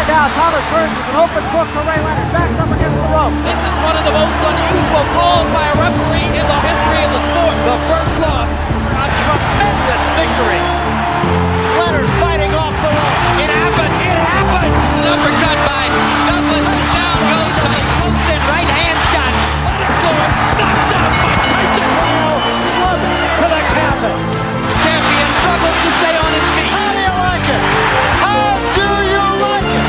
And now Thomas Hearns is an open book for Ray Leonard. Backs up against the ropes. This is one of the most unusual calls by a referee in the history of the sport. The first loss. A tremendous victory. Leonard fighting off the ropes. It happened. It happened. An uppercut by Douglas. Down goes Tyson. Thompson, right hand shot. Excellent. Knocks out by Tyson. Slumps to the canvas. The champion struggles to stay on his feet. How do you like it? How do you like it?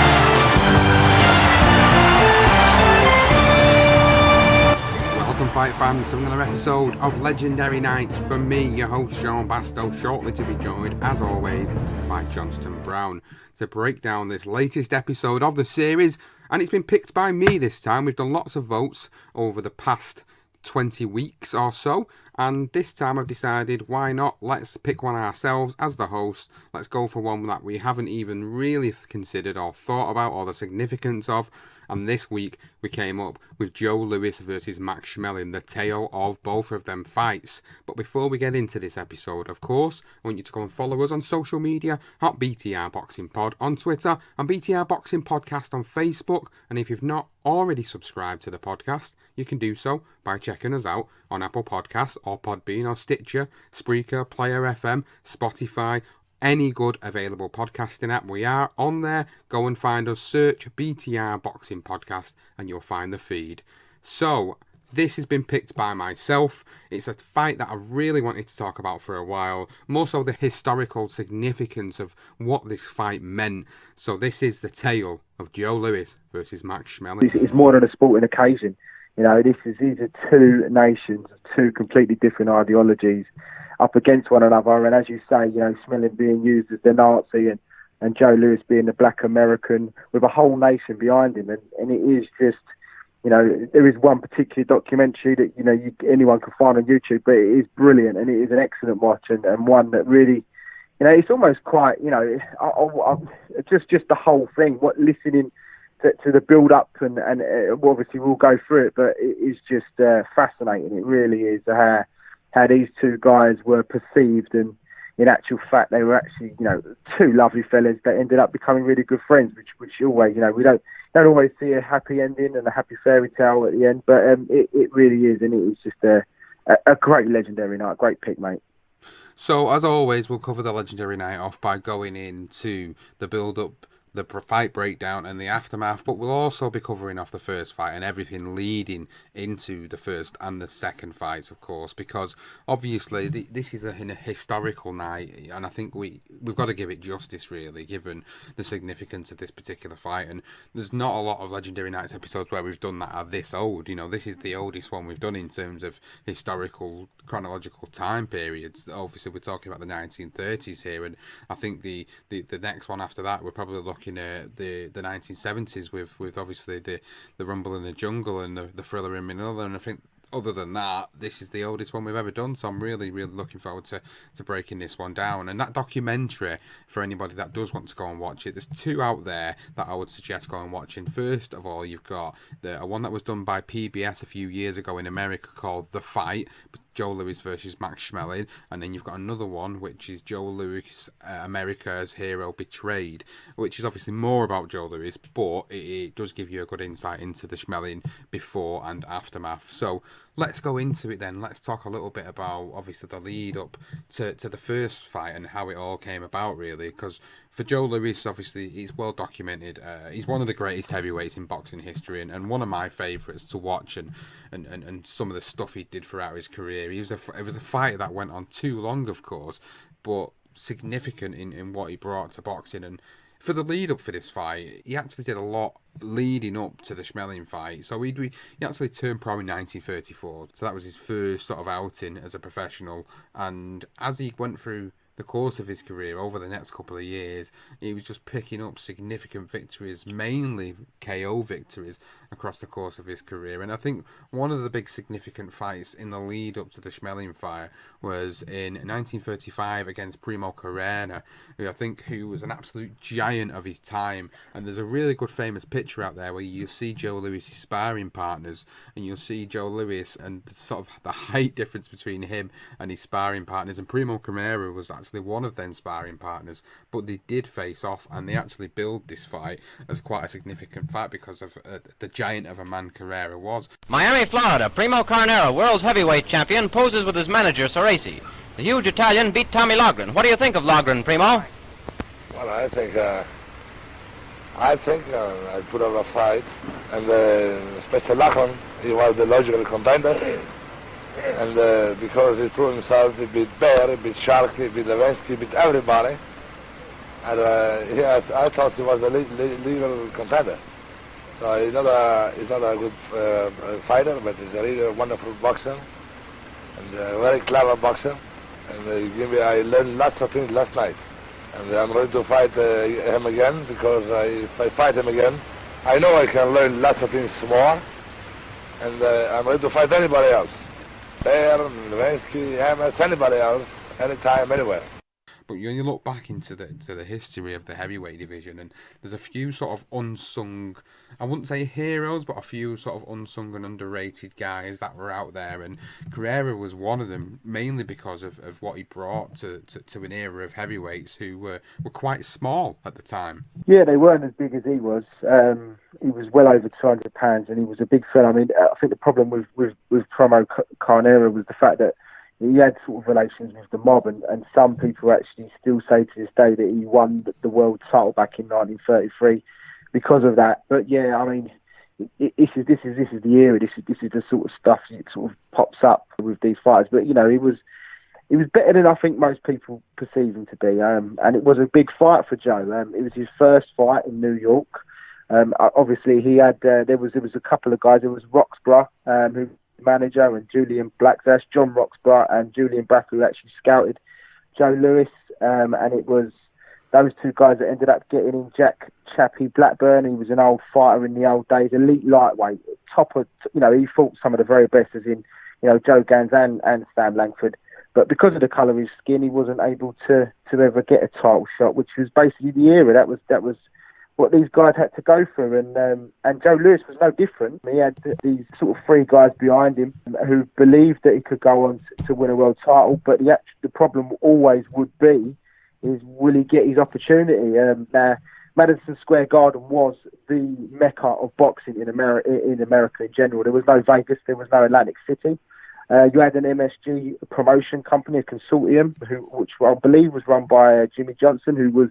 Welcome, fight fans, to another episode of Legendary Nights from me, your host Sean Bastow, shortly to be joined, as always, by Johnston Brown to break down this latest episode of the series. And it's been picked by me this time. We've done lots of votes over the past 20 weeks or so, and this time I've decided, why not, let's pick one ourselves as the host. Let's go for one that we haven't even really considered or thought about or the significance of. And this week we came up with Joe Louis versus Max Schmeling, the tale of both of them fights. But before we get into this episode, of course, I want you to go and follow us on social media at BTR Boxing Pod on Twitter and BTR Boxing Podcast on Facebook. And if you've not already subscribed to the podcast, you can do so by checking us out on Apple Podcasts or Podbean or Stitcher, Spreaker, Player FM, Spotify, any good available podcasting app. We are on there. Go and find us, search BTR Boxing Podcast, and you'll find the feed. So, this has been picked by myself. It's a fight that I really wanted to talk about for a while, more so the historical significance of what this fight meant. So this is the tale of Joe Louis versus Max Schmeling. It's more than a sporting occasion. You know, these are two nations, two completely different ideologies up against one another. And as you say, you know, Schmeling being used as the Nazi and Joe Louis being the black American with a whole nation behind him. And it is just, you know, there is one particular documentary that, you know, anyone can find on YouTube, but it is brilliant and it is an excellent watch and one that really, you know, it's almost quite, you know, just the whole thing, listening to the build-up and obviously we'll go through it, but it is just fascinating. It really is how these two guys were perceived, and in actual fact they were actually, you know, two lovely fellas that ended up becoming really good friends, which always, you know, we don't always see a happy ending and a happy fairy tale at the end, but it really is, and it is just a great legendary night. Great pick, mate. So as always, we'll cover the legendary night off by going into the build-up, the fight breakdown and the aftermath, but we'll also be covering off the first fight and everything leading into the first and the second fights, of course, because obviously this is a historical night, and I think we've got to give it justice, really, given the significance of this particular fight. And there's not a lot of Legendary Nights episodes where we've done that are this old. You know, this is the oldest one we've done in terms of historical chronological time periods. Obviously we're talking about the 1930s here, and I think the next one after that we're probably looking at the 1970s with obviously the Rumble in the Jungle and the Thriller in Manila, and I think other than that, this is the oldest one we've ever done, so I'm really, really looking forward to breaking this one down. And that documentary, for anybody that does want to go and watch it, there's two out there that I would suggest going and watching. First of all, you've got one that was done by PBS a few years ago in America called The Fight, Joe Louis versus Max Schmeling, and then you've got another one which is Joe Louis, America's Hero Betrayed, which is obviously more about Joe Louis, but it does give you a good insight into the Schmeling before and aftermath. So let's go into it then. Let's talk a little bit about obviously the lead up to the first fight and how it all came about, really, because for Joe Louis, obviously, he's well documented. He's one of the greatest heavyweights in boxing history, and one of my favourites to watch. And some of the stuff he did throughout his career. It was a fighter that went on too long, of course, but significant in what he brought to boxing. And for the lead up for this fight, he actually did a lot leading up to the Schmeling fight. So he actually turned pro in 1934. So that was his first sort of outing as a professional. And as he went through the course of his career over the next couple of years, he was just picking up significant victories, mainly KO victories, across the course of his career. And I think one of the big significant fights in the lead up to the Schmeling fight was in 1935 against Primo Carrera, who was an absolute giant of his time. And there's a really good famous picture out there where you see Joe Louis' sparring partners, and you'll see Joe Louis and sort of the height difference between him and his sparring partners. And Primo Carrera was actually one of them sparring partners, but they did face off, and they actually billed this fight as quite a significant fight because of the giant of a man Carrera was. Miami, Florida, Primo Carnera, world's heavyweight champion, poses with his manager, Soresi. The huge Italian beat Tommy Loughran. What do you think of Loughran, Primo? Well, I think I put up a fight, and especially Loughran, he was the logical contender, and because he proved himself, he beat Bear, he beat Shark, he beat Levensky, he beat everybody, and I thought he was a legal contender. So he's not a good fighter, but he's a really wonderful boxer, and a very clever boxer, and I learned lots of things last night. And I'm ready to fight him again, because if I fight him again, I know I can learn lots of things more, and I'm ready to fight anybody else. Bear, Levensky, Hammers, anybody else, anytime, anywhere. But when you look back into the history of the heavyweight division, and there's a few sort of unsung, I wouldn't say heroes, but a few sort of unsung and underrated guys that were out there, and Carrera was one of them, mainly because of what he brought to an era of heavyweights who were quite small at the time. Yeah, they weren't as big as he was. He was well over 200 pounds, and he was a big fella. I mean, I think the problem with Primo Carnera was the fact that he had sort of relations with the mob, and some people actually still say to this day that he won the world title back in 1933 because of that. But yeah, I mean, this is the era. This is the sort of stuff that sort of pops up with these fighters. But you know, he was better than I think most people perceive him to be. And it was a big fight for Joe. It was his first fight in New York. Obviously, he had there was a couple of guys. There was Roxburgh, who manager, and Julian Black. That's John Roxburgh and Julian Black, who actually scouted Joe Louis, and it was those two guys that ended up getting in Jack Chappie Blackburn. He was an old fighter in the old days, elite lightweight, top of, you know, he fought some of the very best, as in, you know, Joe Gans and Stan Langford. But because of the colour of his skin, he wasn't able to ever get a title shot, which was basically the era. That was what these guys had to go through, and Joe Louis was no different. He had these sort of three guys behind him who believed that he could go on to win a world title, but the problem always would be is, will he get his opportunity? Now, Madison Square Garden was the mecca of boxing in America in general. There was no Vegas, there was no Atlantic City. You had an MSG promotion company, a consortium, which I believe was run by Jimmy Johnson, who was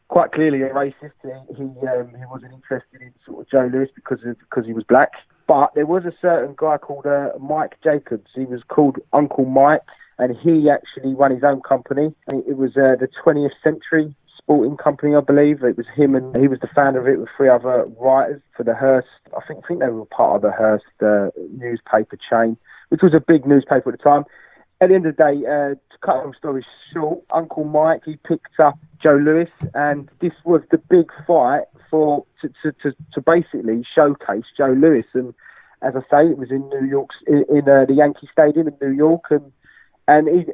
quite clearly a racist. He wasn't interested in sort of Joe Louis because he was black. But there was a certain guy called Mike Jacobs. He was called Uncle Mike, and he actually run his own company. It was the 20th Century Sporting Company, I believe. It was him, and he was the founder of it with three other writers for the Hearst. I think they were part of the Hearst newspaper chain, which was a big newspaper at the time. At the end of the day, to cut a long story short, Uncle Mike, he picked up Joe Louis, and this was the big fight to basically showcase Joe Louis. And as I say, it was in New York, in the Yankee Stadium in New York, and he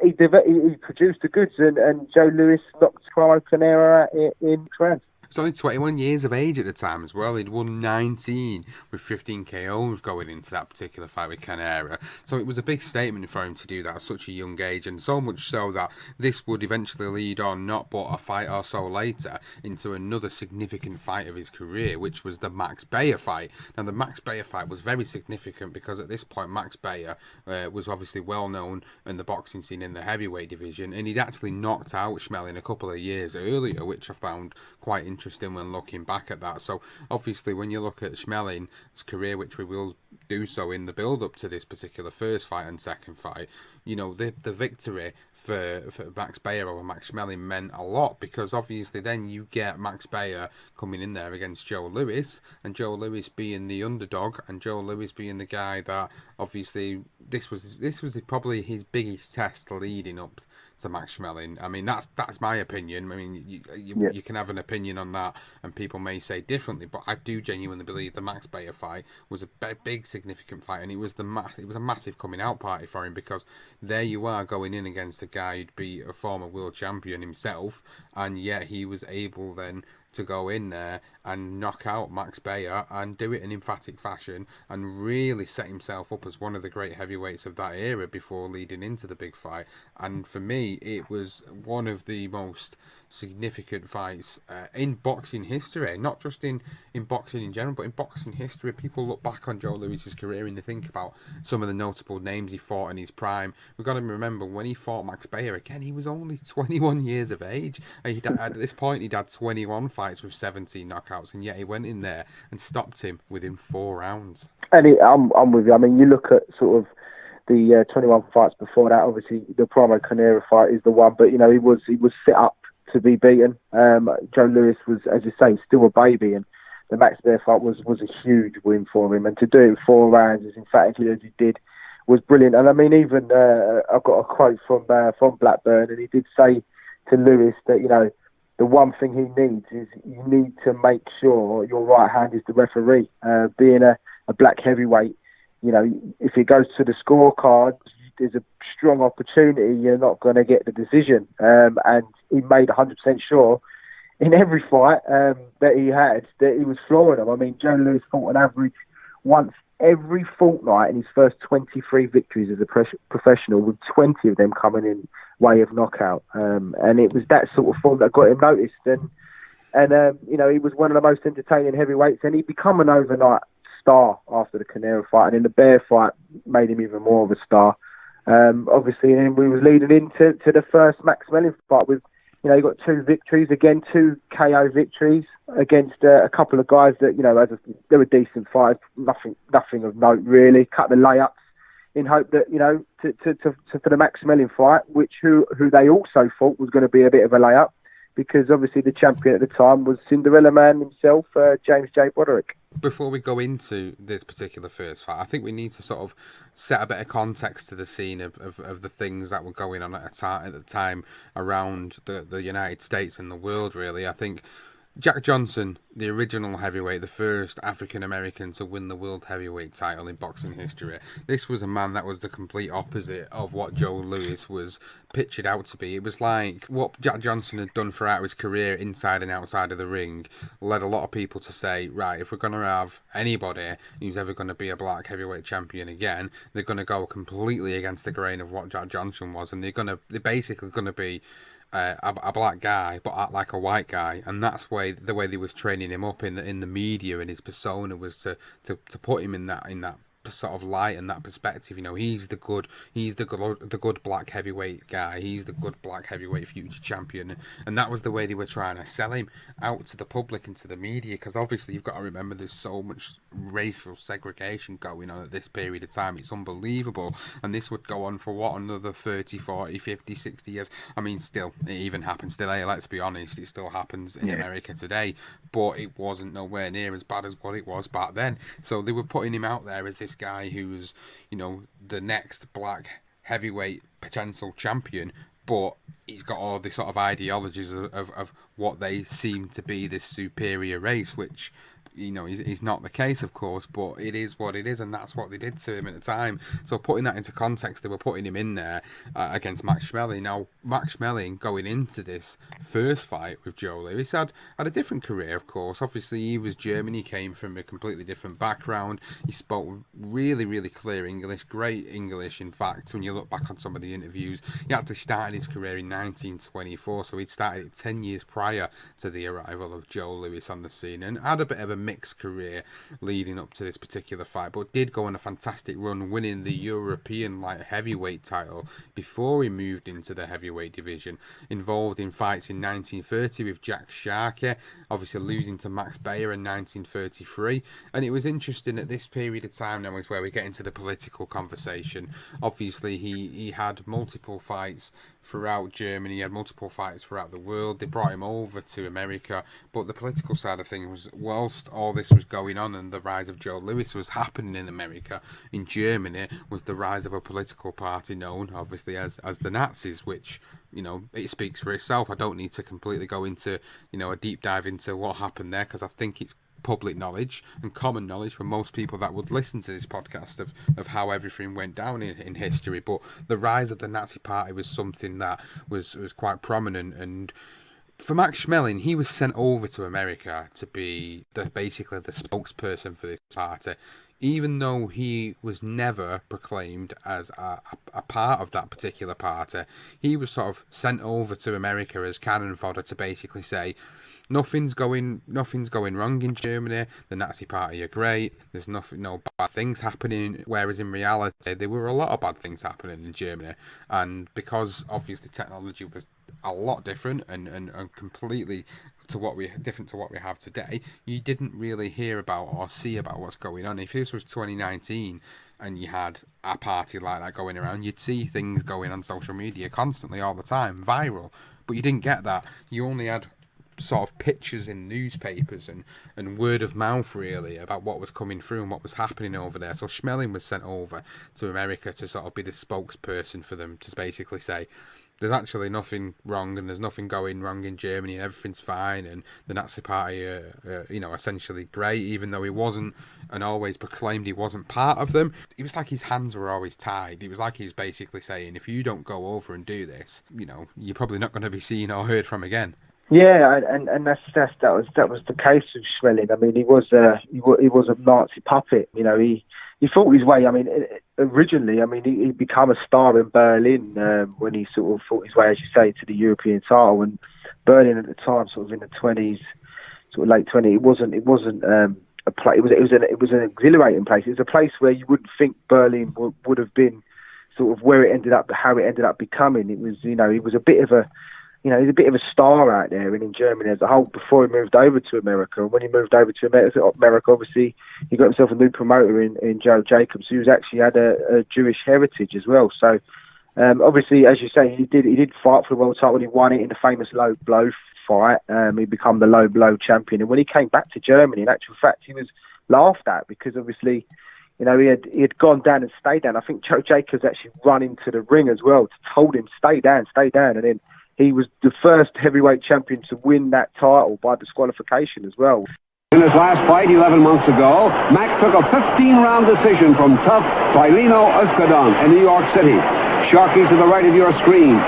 produced the goods, and Joe Louis knocked Primo Carnera in rounds. He was only 21 years of age at the time as well. He'd won 19 with 15 KOs going into that particular fight with Carnera. So it was a big statement for him to do that at such a young age, and so much so that this would eventually lead on, not but a fight or so later, into another significant fight of his career, which was the Max Baer fight. Now, the Max Baer fight was very significant because at this point, Max Baer was obviously well known in the boxing scene in the heavyweight division, and he'd actually knocked out Schmeling a couple of years earlier, which I found quite interesting when looking back at that. So obviously when you look at Schmeling's career, which we will do so in the build up to this particular first fight and second fight, you know, the victory for Max Baer over Max Schmeling meant a lot, because obviously then you get Max Baer coming in there against Joe Louis, and Joe Louis being the underdog, and Joe Louis being the guy that obviously this was probably his biggest test leading up to Max Schmeling. I mean, that's my opinion. I mean, you can have an opinion on that, and people may say differently, but I do genuinely believe the Max Baer fight was a big significant fight, and it was a massive coming out party for him, because there you are going in against a guy who'd be a former world champion himself, and yet he was able then to go in there and knock out Max Bayer and do it in emphatic fashion and really set himself up as one of the great heavyweights of that era before leading into the big fight. And for me, it was one of the most significant fights in boxing history, not just in boxing in general, but in boxing history. People look back on Joe Louis's career and they think about some of the notable names he fought in his prime. We've got to remember, when he fought Max Bayer, again, he was only 21 years of age. At this point, he'd had 21 fights with 17 knockouts, and yet he went in there and stopped him within 4 rounds. And I'm with you. I mean, you look at sort of the 21 fights before that. Obviously, the Primo Carnera fight is the one, but he was set up to be beaten. Joe Louis was, as you say, still a baby, and the Max Baer fight was a huge win for him. And to do it in 4 rounds as emphatically as he did was brilliant. And I mean, even I've got a quote from Blackburn, and he did say to Louis that the one thing he needs is you need to make sure your right hand is the referee. Being a black heavyweight, if it goes to the scorecard, there's a strong opportunity you're not going to get the decision. And he made 100% sure in every fight that he had that he was flooring them. I mean, Joe Louis fought an average once every fortnight in his first 23 victories as a professional, with 20 of them coming in way of knockout. And it was that sort of form that got him noticed. And he was one of the most entertaining heavyweights, and he become an overnight star after the Canero fight, and in the Bear fight made him even more of a star. Obviously, and we was leading into the first Max Schmeling fight with, he got 2 victories, again 2 KO victories against a couple of guys that they were decent fights, nothing of note really. Cut the layups in hope that for the Max Schmeling fight, who they also thought was going to be a bit of a layup, because obviously the champion at the time was Cinderella Man himself, James J. Broderick. Before we go into this particular first fight, I think we need to sort of set a bit of context to the scene of the things that were going on at the time around the United States and the world, really. I think Jack Johnson, the original heavyweight, the first African-American to win the world heavyweight title in boxing history. This was a man that was the complete opposite of what Joe Louis was pictured out to be. It was like what Jack Johnson had done throughout his career inside and outside of the ring led a lot of people to say, right, if we're going to have anybody who's ever going to be a black heavyweight champion again, they're going to go completely against the grain of what Jack Johnson was, and they're basically going to be a black guy but act like a white guy. And that's the way they was training him up in the media, and his persona was to put him in that sort of light and that perspective. He's the good black heavyweight guy, he's the good black heavyweight future champion, and that was the way they were trying to sell him out to the public and to the media, because obviously you've got to remember there's so much racial segregation going on at this period of time. It's unbelievable, and this would go on for another 30, 40, 50, 60 years. I mean, still, it even happens today, let's be honest. It still happens in America today, but it wasn't nowhere near as bad as what it was back then. So they were putting him out there as this guy who was, the next black heavyweight potential champion, but he's got all these sort of ideologies of what they seem to be this superior race, which is not the case, of course, but it is what it is, and that's what they did to him at the time. So putting that into context, they were putting him in there against Max Schmeling. Now, Max Schmeling, going into this first fight with Joe Louis, had a different career, of course. Obviously, he was German. He came from a completely different background. He spoke really, really clear English, great English. In fact, when you look back on some of the interviews, he actually started his career in 1924, so he'd started it 10 years prior to the arrival of Joe Louis on the scene, and had a bit of a mixed career leading up to this particular fight, but did go on a fantastic run, winning the European light heavyweight title before he moved into the heavyweight division. Involved in fights in 1930 with Jack Sharkey, obviously losing to Max Bayer in 1933. And it was interesting at this period of time now is where we get into the political conversation. Obviously, he had multiple fights throughout Germany, he had multiple fights throughout the world. They brought him over to America, but the political side of things was, whilst all this was going on and the rise of Joe Louis was happening in America, in Germany was the rise of a political party known obviously as the Nazis, which it speaks for itself. I don't need to completely go into a deep dive into what happened there, because I think it's public knowledge and common knowledge for most people that would listen to this podcast of how everything went down in history. But the rise of the Nazi Party was something that was quite prominent, and For Max Schmeling, he was sent over to America to be basically the spokesperson for this party, even though he was never proclaimed as a part of that particular party. He was sort of sent over to America as cannon fodder to basically say, nothing's going wrong in Germany. The Nazi Party are great. There's no bad things happening. Whereas in reality, there were a lot of bad things happening in Germany, and because obviously technology was a lot different and completely different to what we have today, you didn't really hear about or see about what's going on. If this was 2019 and you had a party like that going around, you'd see things going on social media constantly all the time, viral. But you didn't get that. You only had sort of pictures in newspapers and word of mouth really about what was coming through and what was happening over there. So Schmeling was sent over to America to sort of be the spokesperson for them, to basically say there's actually nothing wrong and there's nothing going wrong in Germany and everything's fine, and the Nazi Party are essentially great, even though he wasn't, and always proclaimed he wasn't part of them. It was like his hands were always tied. It was like he's basically saying, if you don't go over and do this, you're probably not going to be seen or heard from again. Yeah, and that was the case with Schmeling. I mean, he was a Nazi puppet. He fought his way. I mean, originally, he became a star in Berlin when he sort of fought his way, as you say, to the European title. And Berlin at the time, sort of in the 20s, sort of late 20s, it wasn't a place. It was an exhilarating place. It was a place where you wouldn't think Berlin would have been sort of where it ended up, how it ended up becoming. It was, he was a bit of a he's a bit of a star out there and in Germany as a whole before he moved over to America. And when he moved over to America, obviously, he got himself a new promoter in Joe Jacobs, who's actually had a Jewish heritage as well. So, obviously, as you say, he did fight for the world title when he won it in the famous low blow fight. He became the low blow champion. And when he came back to Germany, in actual fact, he was laughed at because obviously, he had gone down and stayed down. I think Joe Jacobs actually run into the ring as well, told him, stay down. And then he was the first heavyweight champion to win that title by disqualification as well. In his last fight 11 months ago, Max took a 15-round decision from tough Paulino Escudon in New York City. Sharkey to the right of your screen.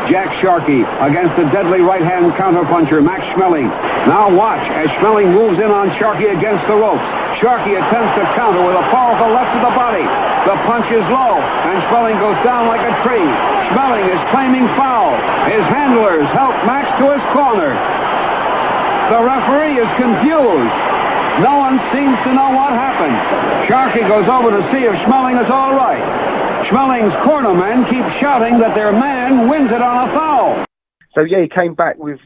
Jack Sharkey against the deadly right-hand counterpuncher, Max Schmeling. Now watch as Schmeling moves in on Sharkey against the ropes. Sharkey attempts to counter with a powerful left to the body. The punch is low, and Schmeling goes down like a tree. Schmeling is claiming foul. His handlers help Max to his corner. The referee is confused. No one seems to know what happened. Sharkey goes over to see if Schmeling is all right. Schmeling's cornermen keep shouting that their man wins it on a foul. So yeah, he came back with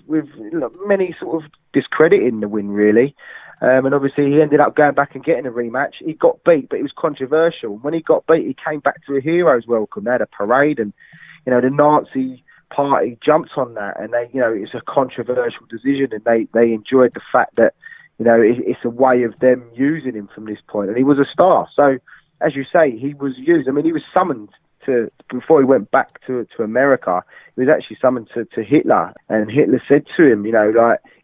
many sort of discrediting the win really. And obviously he ended up going back and getting a rematch. He got beat, but it was controversial. When he got beat, he came back to a hero's welcome. They had a parade and, the Nazi party jumped on that. And they, it's a controversial decision. And they enjoyed the fact that, it's a way of them using him from this point. And he was a star. So, as you say, he was used. I mean, he was summoned before he went back to America, he was actually summoned to Hitler. And Hitler said to him,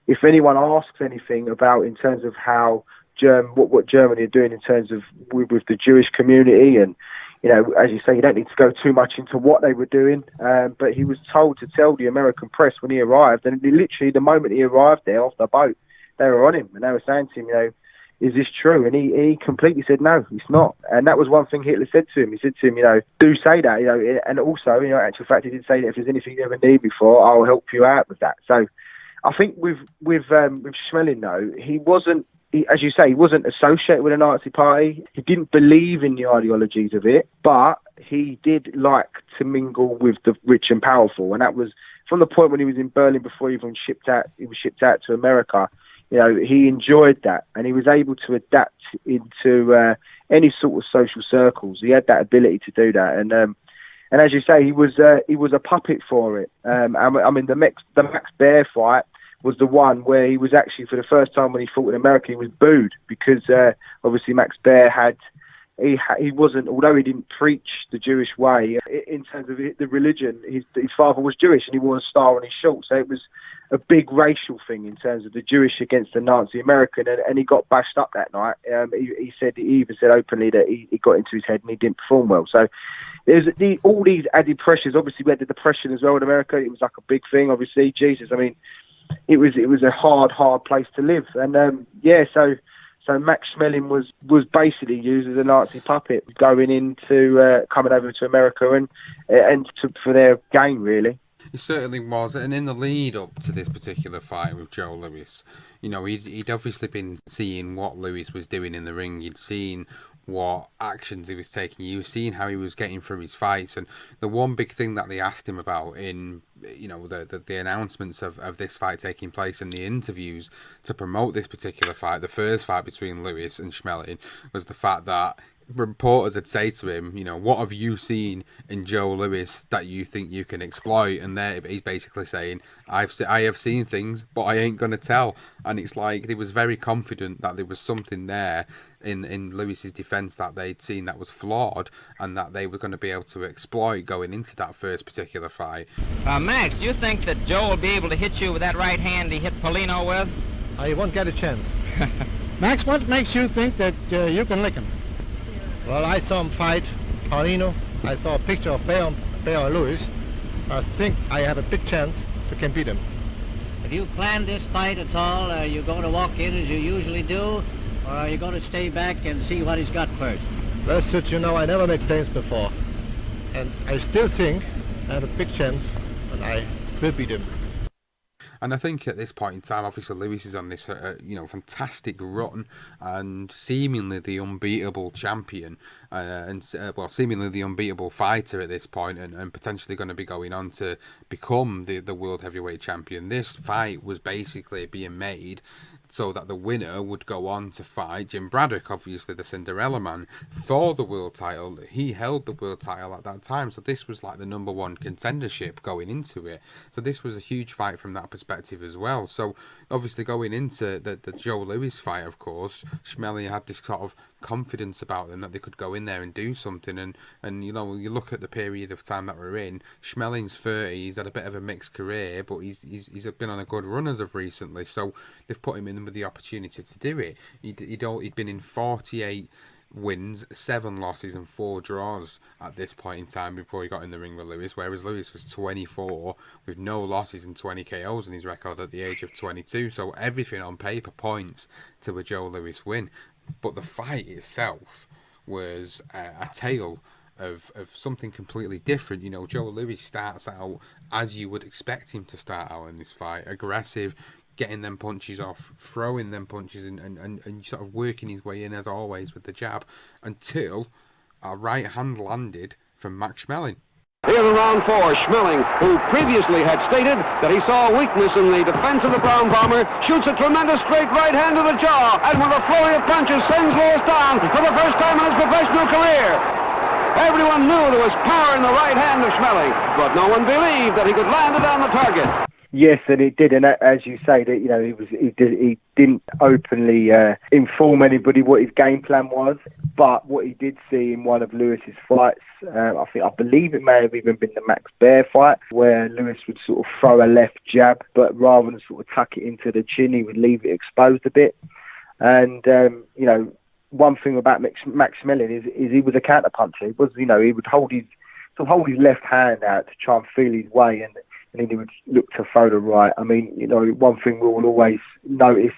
if anyone asks anything about in terms of how what Germany are doing in terms of with the Jewish community, and as you say, you don't need to go too much into what they were doing, but he was told to tell the American press when he arrived, and literally the moment he arrived there off the boat, they were on him and they were saying to him, is this true? And he completely said, no, it's not. And that was one thing Hitler said to him. He said to him, do say that, and also, actual fact, he did say that if there's anything you ever need me for, I'll help you out with that. So I think with Schmeling, though, he wasn't, as you say, he wasn't associated with the Nazi Party. He didn't believe in the ideologies of it, but he did like to mingle with the rich and powerful. And that was from the point when he was in Berlin before he was shipped out to America. He enjoyed that, and he was able to adapt into any sort of social circles. He had that ability to do that, and as you say, he was a puppet for it. I mean, the Max Baer fight was the one where he was actually, for the first time when he fought in America, he was booed because obviously Max Baer he wasn't, although he didn't preach the Jewish way in terms of the religion, his father was Jewish and he wore a star on his shorts, so it was a big racial thing in terms of the Jewish against the Nazi American, and he got bashed up that night. He even said openly that he got into his head and he didn't perform well. So there's all these added pressures. Obviously we had the depression as well in America. It was like a big thing, obviously. Jesus, I mean, it was a hard place to live. And so Max Schmeling was basically used as a Nazi puppet going into coming over to America and for their gain, really. It certainly was, and in the lead up to this particular fight with Joe Louis, he'd obviously been seeing what Louis was doing in the ring. He'd seen what actions he was taking. You were seeing how he was getting through his fights, and the one big thing that they asked him about in the announcements of this fight taking place and the interviews to promote this particular fight, the first fight between Louis and Schmeling, was the fact that reporters had said to him, what have you seen in Joe Louis that you think you can exploit? And there he's basically saying, I have seen things, but I ain't gonna tell. And it's like he was very confident that there was something there in Louis's defence that they'd seen that was flawed, and that they were going to be able to exploit going into that first particular fight. Max, do you think that Joe will be able to hit you with that right hand he hit Paulino with? He won't get a chance. Max, what makes you think that you can lick him? Well, I saw him fight Paulino. I saw a picture of Bear Lewis. I think I have a big chance to compete him. Have you planned this fight at all? Are you going to walk in as you usually do? Or are you going to stay back and see what he's got first? Well, since I never made plans before. And I still think I have a big chance and I will beat him. And I think at this point in time, obviously Louis is on this, fantastic run and seemingly the unbeatable champion, seemingly the unbeatable fighter at this point, and potentially going to be going on to become the world heavyweight champion. This fight was basically being made so that the winner would go on to fight Jim Braddock, obviously the Cinderella Man, for the world title. He held the world title at that time, so this was like the number one contendership going into it. So this was a huge fight from that perspective as well. So obviously going into the Joe Louis fight, of course, Schmeling had this sort of confidence about them that they could go in there and do something. And you look at the period of time that we're in, Schmeling's 30, he's had a bit of a mixed career, but he's been on a good run as of recently. So they've put him in with the opportunity to do it. He'd been in 48 wins, 7 losses and 4 draws at this point in time before he got in the ring with Louis, whereas Louis was 24 with no losses and 20 KOs in his record at the age of 22. So everything on paper points to a Joe Louis win. But the fight itself was a tale of something completely different. Joe Louis starts out as you would expect him to start out in this fight, aggressive, getting them punches off, throwing them punches and sort of working his way in as always with the jab, until a right hand landed from Max Schmeling. Here in round 4, Schmeling, who previously had stated that he saw a weakness in the defense of the Brown Bomber, shoots a tremendous straight right hand to the jaw, and with a flurry of punches sends Louis down for the first time in his professional career. Everyone knew there was power in the right hand of Schmeling, but no one believed that he could land it on the target. Yes, and it did, and as you say, that he didn't openly inform anybody what his game plan was. But what he did see in one of Lewis's fights, I believe it may have even been the Max Baer fight, where Lewis would sort of throw a left jab, but rather than sort of tuck it into the chin, he would leave it exposed a bit. And one thing about Max Schmeling is he was a counter puncher. He would hold his left hand out to try and feel his way, and then he would look to throw the right. I mean, one thing we will always notice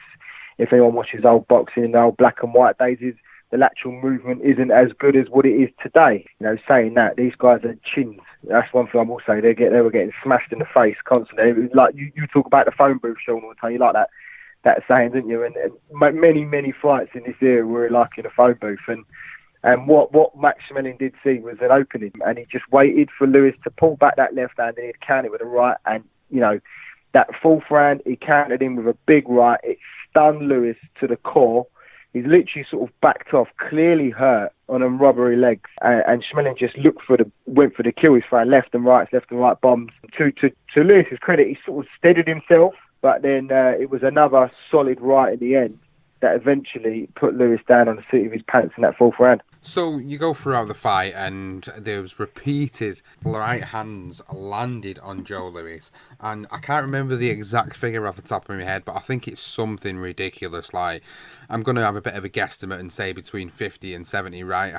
if anyone watches old boxing in the old black and white days is the lateral movement isn't as good as what it is today. Saying that, these guys are chins. That's one thing I will say. They were getting smashed in the face constantly. It was like you talk about the phone booth, Sean, all the time. You like that saying, didn't you? And many fights in this era were like in a phone booth. And what Max Schmeling did see was an opening, and he just waited for Lewis to pull back that left hand, and he'd counter with a right. And that fourth round, he countered him with a big right. It stunned Lewis to the core. He's literally sort of backed off, clearly hurt on them rubbery legs, and Schmeling just went for the kill. He's throwing left and right bombs. To Lewis's credit, he sort of steadied himself, but then it was another solid right in the end. that eventually put Lewis down on the seat of his pants in that 4th round. So you go throughout the fight, and there was repeated right hands landed on Joe Louis, and I can't remember the exact figure off the top of my head, but I think it's something ridiculous. Like, I'm going to have a bit of a guesstimate and say between 50 and 70 right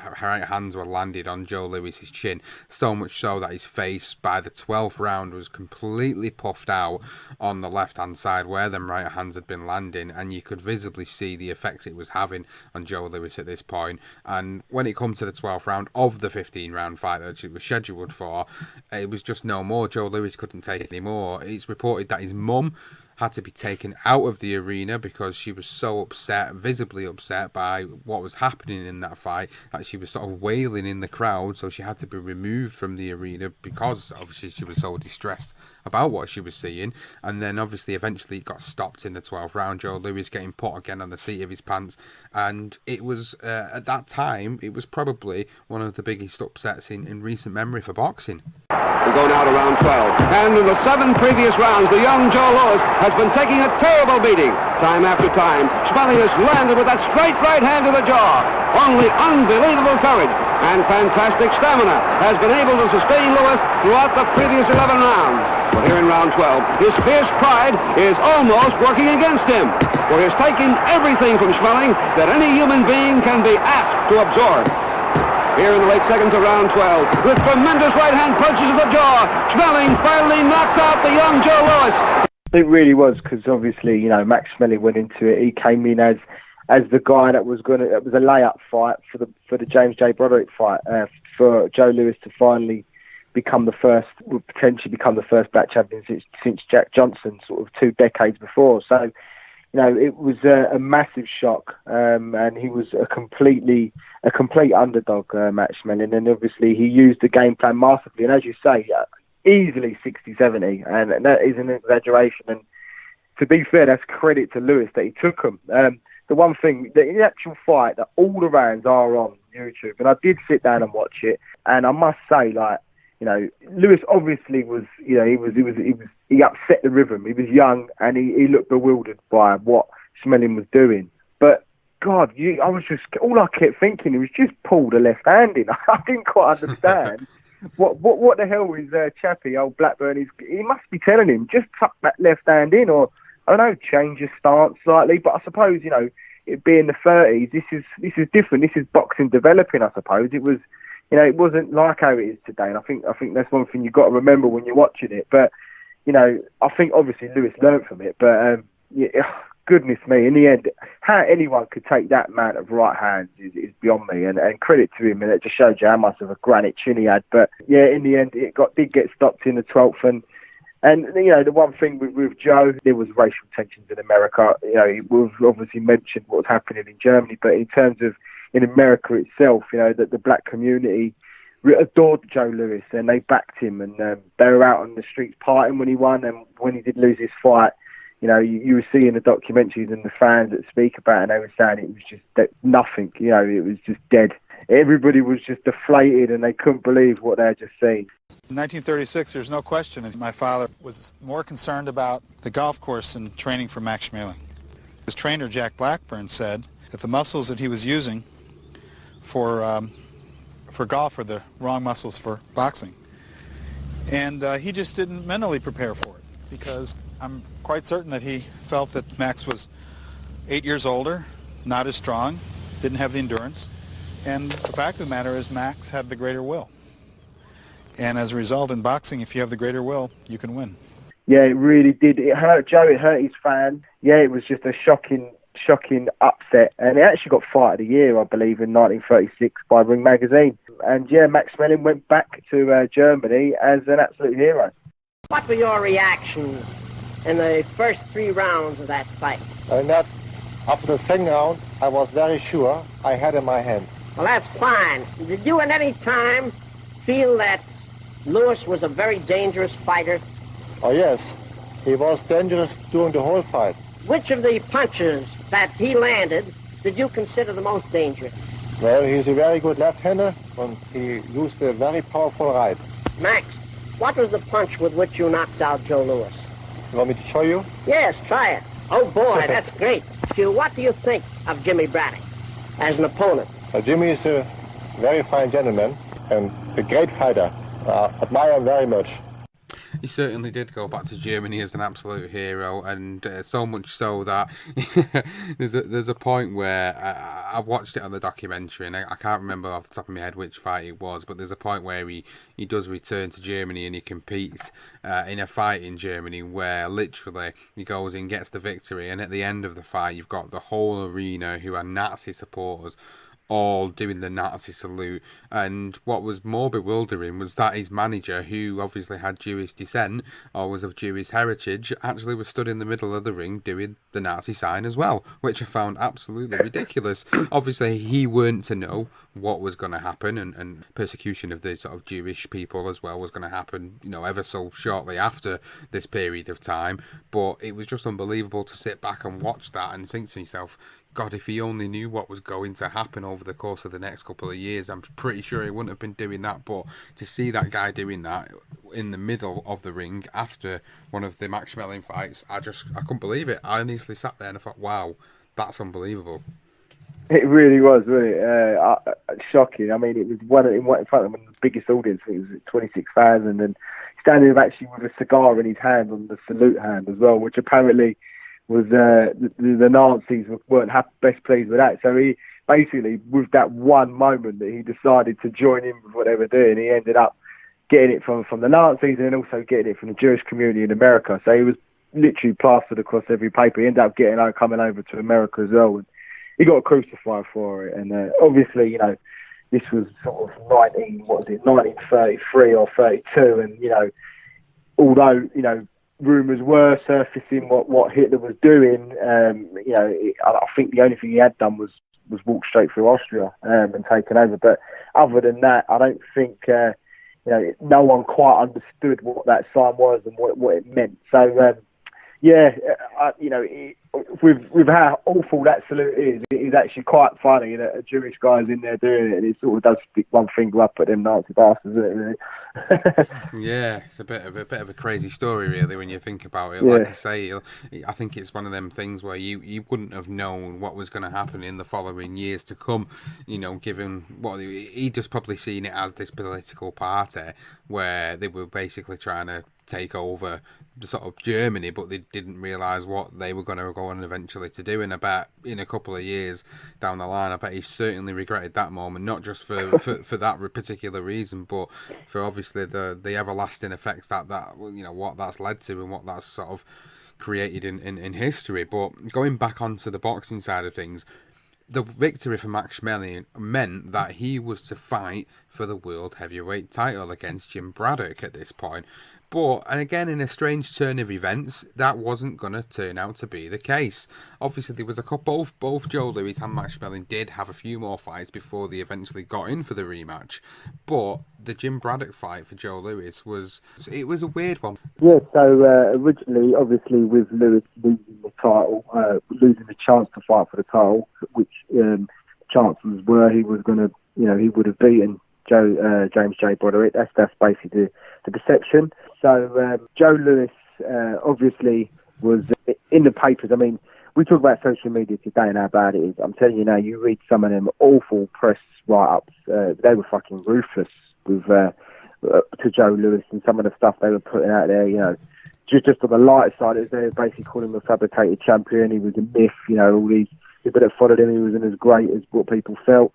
hands were landed on Joe Lewis's chin, so much so that his face by the 12th round was completely puffed out on the left hand side where them right hands had been landing, and you could visibly see the effects it was having on Joe Louis at this point. And when it come to the 12th round of the 15-round fight that it was scheduled for, it was just no more. Joe Louis couldn't take it anymore. It's reported that his mum had to be taken out of the arena because she was so upset, visibly upset by what was happening in that fight, that she was sort of wailing in the crowd, so she had to be removed from the arena because obviously she was so distressed about what she was seeing. And then obviously eventually it got stopped in the 12th round, Joe Louis getting put again on the seat of his pants, and it was at that time it was probably one of the biggest upsets in recent memory for boxing. We go now to round 12. And in the 7 previous rounds, the young Joe Louis has been taking a terrible beating. Time after time, Schmeling has landed with that straight right hand to the jaw. Only unbelievable courage and fantastic stamina has been able to sustain Louis throughout the previous 11 rounds. But here in round 12, his fierce pride is almost working against him, for he's taking everything from Schmeling that any human being can be asked to absorb. Here in the late seconds of round 12, with tremendous right-hand punches to the jaw, Schmeling finally knocks out the young Joe Louis. It really was, because obviously, you know, Max Schmeling went into it. He came in as the guy that was going to. It was a layup fight for the James J. Broderick fight for Joe Louis to finally become the first, would potentially become the first black champion since Jack Johnson, sort of 2 decades before. So, you know, it was a massive shock, and he was a complete underdog, Max Schmeling, and obviously he used the game plan masterfully, and as you say, easily 60-70, and that is an exaggeration, and to be fair, that's credit to Lewis that he took him. The one thing, the actual fight, that all the rounds are on YouTube, and I did sit down and watch it, and I must say, like, you know, Lewis obviously was, you know, he upset the rhythm. He was young and he looked bewildered by what Schmeling was doing. But God, I was just, all I kept thinking, he was just pulled a left hand in. I didn't quite understand what the hell is Chappie, old Blackburn, he must be telling him, just tuck that left hand in, or I don't know, change your stance slightly. But I suppose, you know, it being the 30s, this is different. This is boxing developing, I suppose. It was, you know, it wasn't like how it is today, and I think that's one thing you've got to remember when you're watching it. But, you know, I think obviously Lewis learned from it, but yeah, goodness me, in the end, how anyone could take that amount of right hands is beyond me, and credit to him, and it just showed you how much of a granite chin he had. But yeah, in the end, it did get stopped in the 12th, and you know, the one thing with Joe, there was racial tensions in America. You know, we've obviously mentioned what was happening in Germany, but in terms of in America itself, you know, that the black community adored Joe Louis, and they backed him, and they were out on the streets partying when he won, and when he did lose his fight, you know, you were seeing the documentaries and the fans that speak about it, and they were saying it was just nothing, you know, it was just dead. Everybody was just deflated, and they couldn't believe what they had just seen. In 1936, there's no question that my father was more concerned about the golf course than training for Max Schmeling. His trainer, Jack Blackburn, said that the muscles that he was using for golf are the wrong muscles for boxing. And he just didn't mentally prepare for it, because I'm quite certain that he felt that Max was 8 years older, not as strong, didn't have the endurance, and the fact of the matter is Max had the greater will. And as a result, in boxing, if you have the greater will, you can win. Yeah, it really did. It hurt Joe, it hurt his fans. Yeah, it was just a shocking upset, and it actually got Fight of the Year, I believe, in 1936 by Ring Magazine. And yeah, Max Schmeling went back to Germany as an absolute hero. What were your reactions in the first 3 rounds of that fight? After the second round, I was very sure I had in my hand. Well, that's fine. Did you at any time feel that Lewis was a very dangerous fighter? Oh yes, he was dangerous during the whole fight. Which of the punches that he landed did you consider the most dangerous? Well, he's a very good left-hander, and he used a very powerful right. Max, what was the punch with which you knocked out Joe Louis? You want me to show you? Yes, try it. Oh boy, that's great. ask you, what do you think of Jimmy Braddock as an opponent? Jimmy is a very fine gentleman and a great fighter. Admire him very much. He certainly did go back to Germany as an absolute hero, and so much so that there's a point where I watched it on the documentary, and I can't remember off the top of my head which fight it was, but there's a point where he does return to Germany and he competes in a fight in Germany where literally he goes in, gets the victory, and at the end of the fight you've got the whole arena who are Nazi supporters all doing the Nazi salute. And what was more bewildering was that his manager, who obviously had Jewish descent or was of Jewish heritage, actually was stood in the middle of the ring doing the Nazi sign as well, which I found absolutely ridiculous. Obviously he weren't to know what was going to happen, and persecution of the sort of Jewish people as well was going to happen, you know, ever so shortly after this period of time. But it was just unbelievable to sit back and watch that and think to yourself, God, if he only knew what was going to happen over the course of the next couple of years, I'm pretty sure he wouldn't have been doing that. But to see that guy doing that in the middle of the ring after one of the Max Schmeling fights, I couldn't believe it. I honestly sat there and I thought, wow, that's unbelievable. It really was, really shocking. I mean, it was in front of the biggest audience. It was 26,000, and standing actually with a cigar in his hand on the salute hand as well, which apparently was the Nazis weren't best pleased with that. So he basically, with that one moment that he decided to join in with what they were doing, he ended up getting it from the Nazis and also getting it from the Jewish community in America. So he was literally plastered across every paper. He ended up coming over to America as well, and he got crucified for it. And obviously, you know, this was sort of 1933 or 32, and you know, although you know, rumours were surfacing what Hitler was doing. You know, I think the only thing he had done was walk straight through Austria and taken over. But other than that, I don't think you know, no one quite understood what that sign was and what it meant. So you know, with how awful that salute is, it is actually quite funny that a Jewish guy's in there doing it, and it sort of does stick one finger up at them Nazi bastards, isn't it, really? Yeah, it's a bit of a crazy story, really, when you think about it. Yeah. Like I say, I think it's one of them things where you wouldn't have known what was going to happen in the following years to come, you know, given what he just probably seen it as this political party where they were basically trying to take over the sort of Germany, but they didn't realise what they were going to go on eventually to do. And I bet in a couple of years down the line, I bet he certainly regretted that moment, not just for that particular reason, but for obviously the everlasting effects that you know, what that's led to and what that's sort of created in history. But going back onto the boxing side of things, the victory for Max Schmeling meant that he was to fight for the world heavyweight title against Jim Braddock at this point. But, and again, in a strange turn of events, that wasn't going to turn out to be the case. Obviously, there was a couple, both Joe Louis and Max Schmeling did have a few more fights before they eventually got in for the rematch. But the Jim Braddock fight for Joe Louis was a weird one. Yeah, so originally, obviously, with Louis losing the title, losing the chance to fight for the title, which chances were he was going to, you know, he would have beaten James J. Broderick. That's basically the perception. So Joe Louis obviously was in the papers. I mean, we talk about social media today and how bad it is. I'm telling you now, you read some of them awful press write-ups. They were fucking ruthless with to Joe Louis and some of the stuff they were putting out there. You know, just on the lighter side, they were basically calling him a fabricated champion. He was a myth. You know, all these people that followed him, he wasn't as great as what people felt.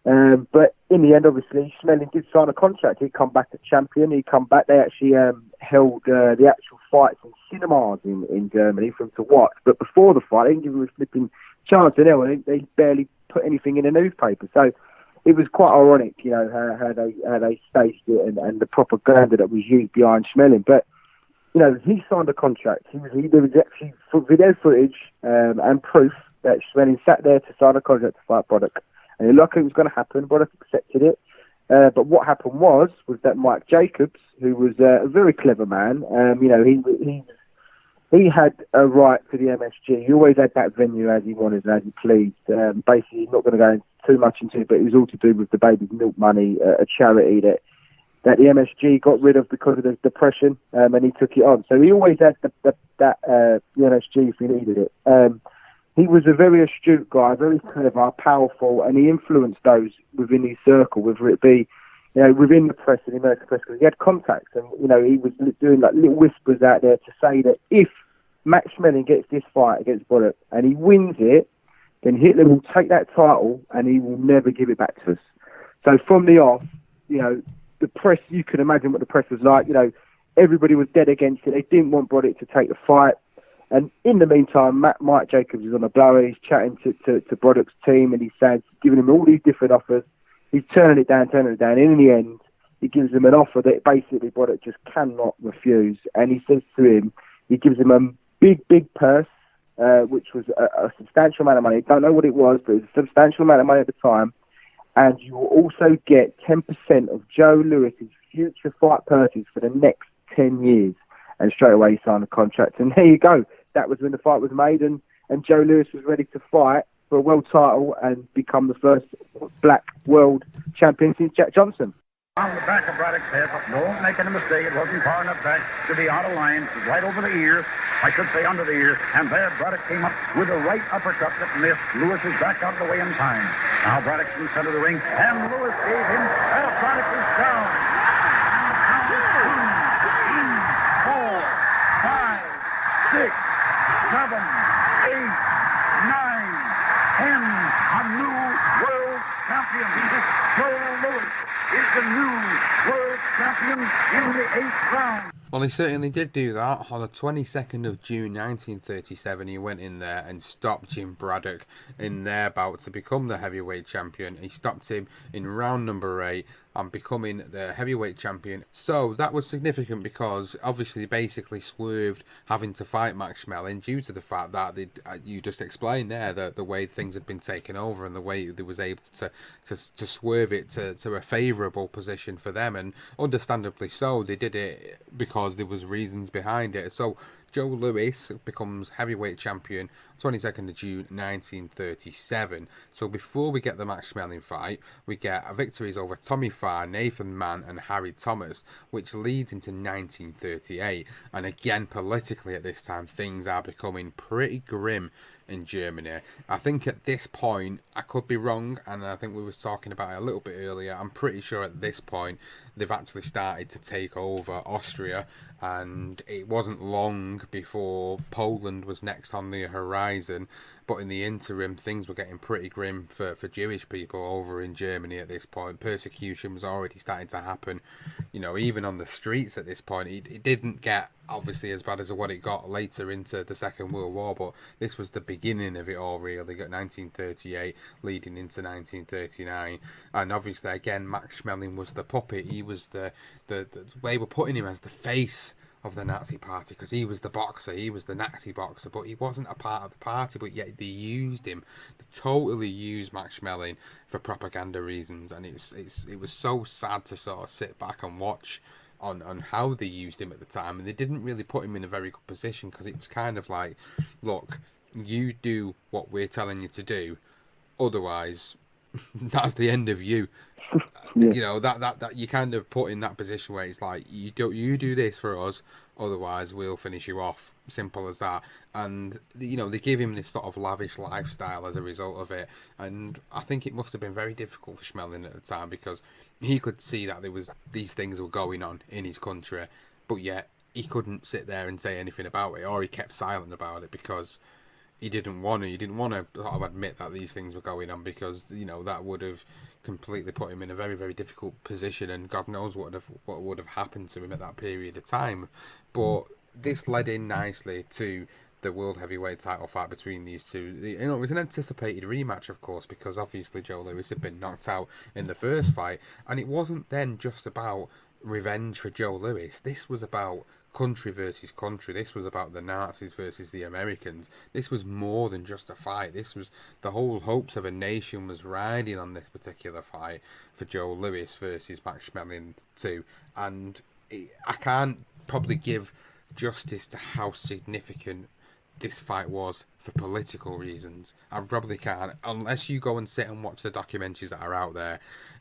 But in the end, obviously, Schmeling did sign a contract. He'd come back as champion. He'd come back. They actually held the actual fights in cinemas in Germany for him to watch. But before the fight, they didn't give him a flipping chance. They barely put anything in the newspaper. So it was quite ironic, you know, how they staged it and the propaganda that was used behind Schmeling. But you know, he signed a contract. There was actually video footage and proof that Schmeling sat there to sign a contract to fight Broderick. And it looked like it was going to happen. Broderick accepted it. But what happened was that Mike Jacobs, who was a very clever man, you know, he had a right to the MSG. He always had that venue as he wanted and as he pleased. Basically, not going to go too much into it, but it was all to do with the baby's milk money, a charity that the MSG got rid of because of the depression, and he took it on. So he always had the MSG if he needed it. he was a very astute guy, very clever, powerful, and he influenced those within his circle, whether it be, within the press and the American press, because he had contacts, and he was doing like little whispers out there to say that if Max Schmeling gets this fight against Bullock and he wins it, then Hitler will take that title and he will never give it back to us. So from the off, the press, you can imagine what the press was like. Everybody was dead against it. They didn't want Broderick to take the fight. And in the meantime, Mike Jacobs is on the blower. He's chatting to Broderick's team, and he's giving him all these different offers. He's turning it down. And in the end, he gives him an offer that basically Broderick just cannot refuse. And he says to him, he gives him a big purse, which was a substantial amount of money. I don't know what it was, but it was a substantial amount of money at the time. And you will also get 10% of Joe Lewis's future fight purses for the next 10 years. And straight away he signed the contract. And there you go. That was when the fight was made, and Joe Lewis was ready to fight for a world title and become the first black world champion since Jack Johnson. On the back of Braddock's head, but don't make any mistake, it wasn't far enough back to be out of line. It was right over the ears, I should say under the ears, and there Braddock came up with a right uppercut that missed. Lewis is back out of the way in time. Now Braddock's in the center of the ring, and Lewis gave him, Braddock is down. Six, 7, 8, 9, 10. A new world champion. Joe Lewis is the new world champion in the 8th round. Well, he certainly did do that. On the 22nd of June 1937, he went in there and stopped Jim Braddock in their bout to become the heavyweight champion. He stopped him in round number 8 and becoming the heavyweight champion. So that was significant because obviously basically swerved having to fight Max Schmeling due to the fact that you just explained there that the way things had been taken over and the way they was able to swerve it to a favourable position for them, and understandably so. They did it because there was reasons behind it. So Joe Lewis becomes heavyweight champion 22nd of June 1937. So before we get the Max Schmeling fight, we get victories over Tommy Farr, Nathan Mann and Harry Thomas, which leads into 1938. And again, politically at this time, things are becoming pretty grim in Germany. I think at this point, I could be wrong, and I think we were talking about it a little bit earlier, I'm pretty sure at this point they've actually started to take over Austria, and it wasn't long before Poland was next on the horizon. But in the interim, things were getting pretty grim for Jewish people over in Germany at this point. Persecution was already starting to happen, even on the streets at this point. It didn't get obviously as bad as what it got later into the Second World War, but this was the beginning of it all, really. Got 1938 leading into 1939, and obviously again Max Schmeling was the puppet. He was the way we're putting him as the face of the Nazi party, because he was the boxer, he was the Nazi boxer, but he wasn't a part of the party, but yet they used him. They totally used Max Schmeling for propaganda reasons, and it was so sad to sort of sit back and watch on how they used him at the time, and they didn't really put him in a very good position, because it was kind of like, look, you do what we're telling you to do, otherwise that's the end of you. Yeah. That you kind of put in that position where it's like, you do this for us, otherwise we'll finish you off. Simple as that. And they give him this sort of lavish lifestyle as a result of it, and I think it must have been very difficult for Schmeling at the time, because he could see that these things were going on in his country, but yet he couldn't sit there and say anything about it, or he kept silent about it because he didn't want to sort of admit that these things were going on, because that would have completely put him in a very, very difficult position, and God knows what would have happened to him at that period of time. But this led in nicely to the world heavyweight title fight between these two. It was an anticipated rematch, of course, because obviously Joe Lewis had been knocked out in the first fight, and it wasn't then just about revenge for Joe Lewis. This was about country versus country. This was about the Nazis versus the Americans. This was more than just a fight. This was the whole hopes of a nation was riding on this particular fight for Joe Lewis versus Max Schmeling too. And I can't probably give justice to how significant this fight was for political reasons. I probably can't, unless you go and sit and watch the documentaries that are out there.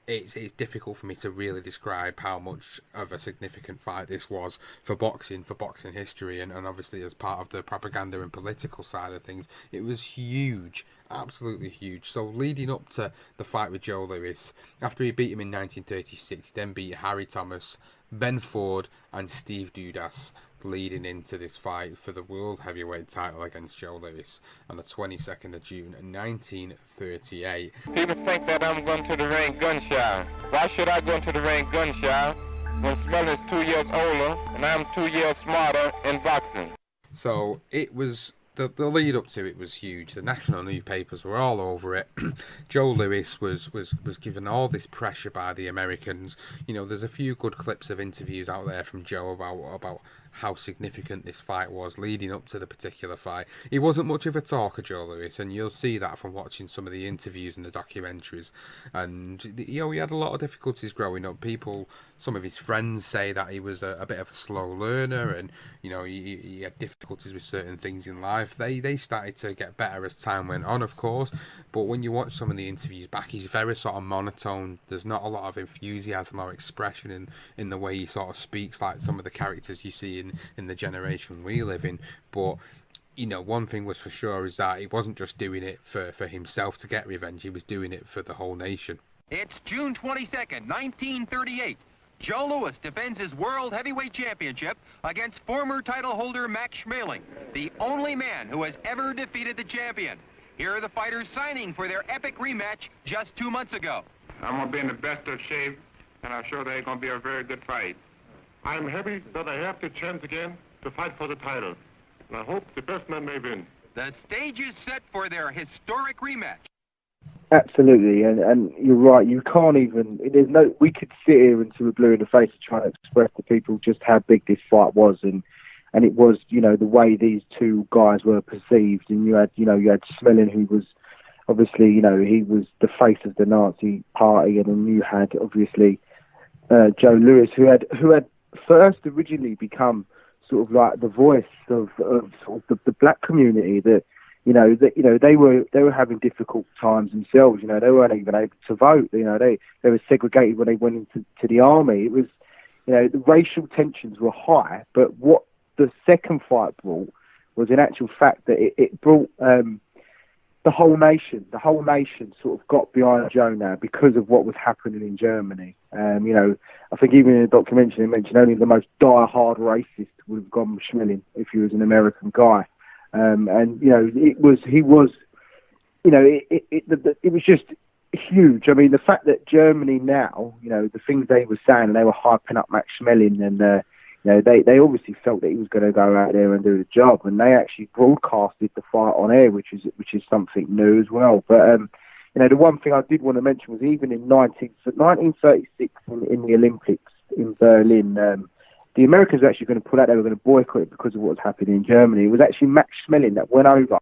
It's difficult for me to really describe how much of a significant fight this was for boxing history, and obviously as part of the propaganda and political side of things, it was huge, absolutely huge. So leading up to the fight with Joe Louis, after he beat him in 1936, he then beat Harry Thomas, Ben Ford and Steve Dudas, leading into this fight for the world heavyweight title against Joe Louis on the 22nd of June 1938. People think that I'm going to the ring gun shy. Why should I go into the ring gun shy when Schmeling is 2 years older and I'm 2 years smarter in boxing? So it was, the lead up to it was huge. The national newspapers were all over it. Joe Louis was given all this pressure by the Americans. You know, there's a few good clips of interviews out there from Joe about how significant this fight was leading up to the particular fight. He wasn't much of a talker, Joe Louis, and you'll see that from watching some of the interviews and the documentaries. And you know, he had a lot of difficulties growing up. Some of his friends say that he was a bit of a slow learner, and you know, he had difficulties with certain things in life. They started to get better as time went on, of course, but when you watch some of the interviews back, he's very sort of monotone. There's not a lot of enthusiasm or expression in the way he sort of speaks, like some of the characters you see in the generation we live in. But you know, one thing was for sure is that he wasn't just doing it for himself to get revenge. He was doing it for the whole nation. It's June 22nd, 1938. Joe Louis defends his World Heavyweight Championship against former title holder Max Schmeling, the only man who has ever defeated the champion. Here are the fighters signing for their epic rematch just 2 months ago. I'm going to be in the best of shape, and I'm sure they're going to be a very good fight. I'm happy that I have the chance again to fight for the title, and I hope the best man may win. The stage is set for their historic rematch. Absolutely, and you're right. You can't even. We could sit here until we're blue in the face to try to express to people just how big this fight was, and it was, you know, the way these two guys were perceived. And you had Schmeling, who was obviously, you know, he was the face of the Nazi party, and then you had obviously Joe Louis, who had first originally become sort of like the voice of sort of the black community that. They were having difficult times themselves. You know, they weren't even able to vote. You know, they were segregated when they went into the army. It was, you know, the racial tensions were high. But what the second fight brought was, in actual fact, that it brought the whole nation. The whole nation sort of got behind Joe now because of what was happening in Germany. You know, I think even in the documentary they mentioned only the most die-hard racist would have gone with Schmeling if he was an American guy. And you know, it was just huge. I mean, the fact that Germany now, you know, the things they were saying, and they were hyping up Max Schmeling, and you know, they obviously felt that he was going to go out there and do the job, and they actually broadcasted the fight on air, which is something new as well. But you know, the one thing I did want to mention was even in 1936 in the Olympics in Berlin. The Americans were actually going to pull out. They were going to boycott it because of what was happening in Germany. It was actually Max Schmeling that went over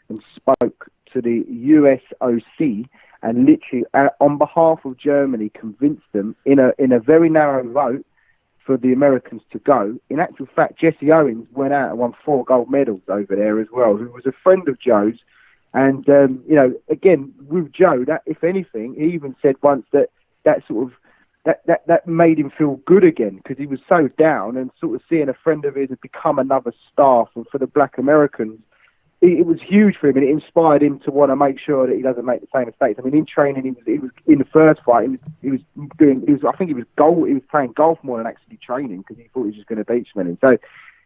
and spoke to the USOC and literally, on behalf of Germany, convinced them in a very narrow vote for the Americans to go. In actual fact, Jesse Owens went out and won 4 gold medals over there as well, who was a friend of Joe's. And you know, again with Joe, that if anything, he even said once that sort of. That made him feel good again, because he was so down, and sort of seeing a friend of his had become another star for the black Americans, it was huge for him, and it inspired him to want to make sure that he doesn't make the same mistakes. I mean, in training, he was in the first fight, he was playing golf more than actually training, because he thought he was just going to beat Schmeling. So,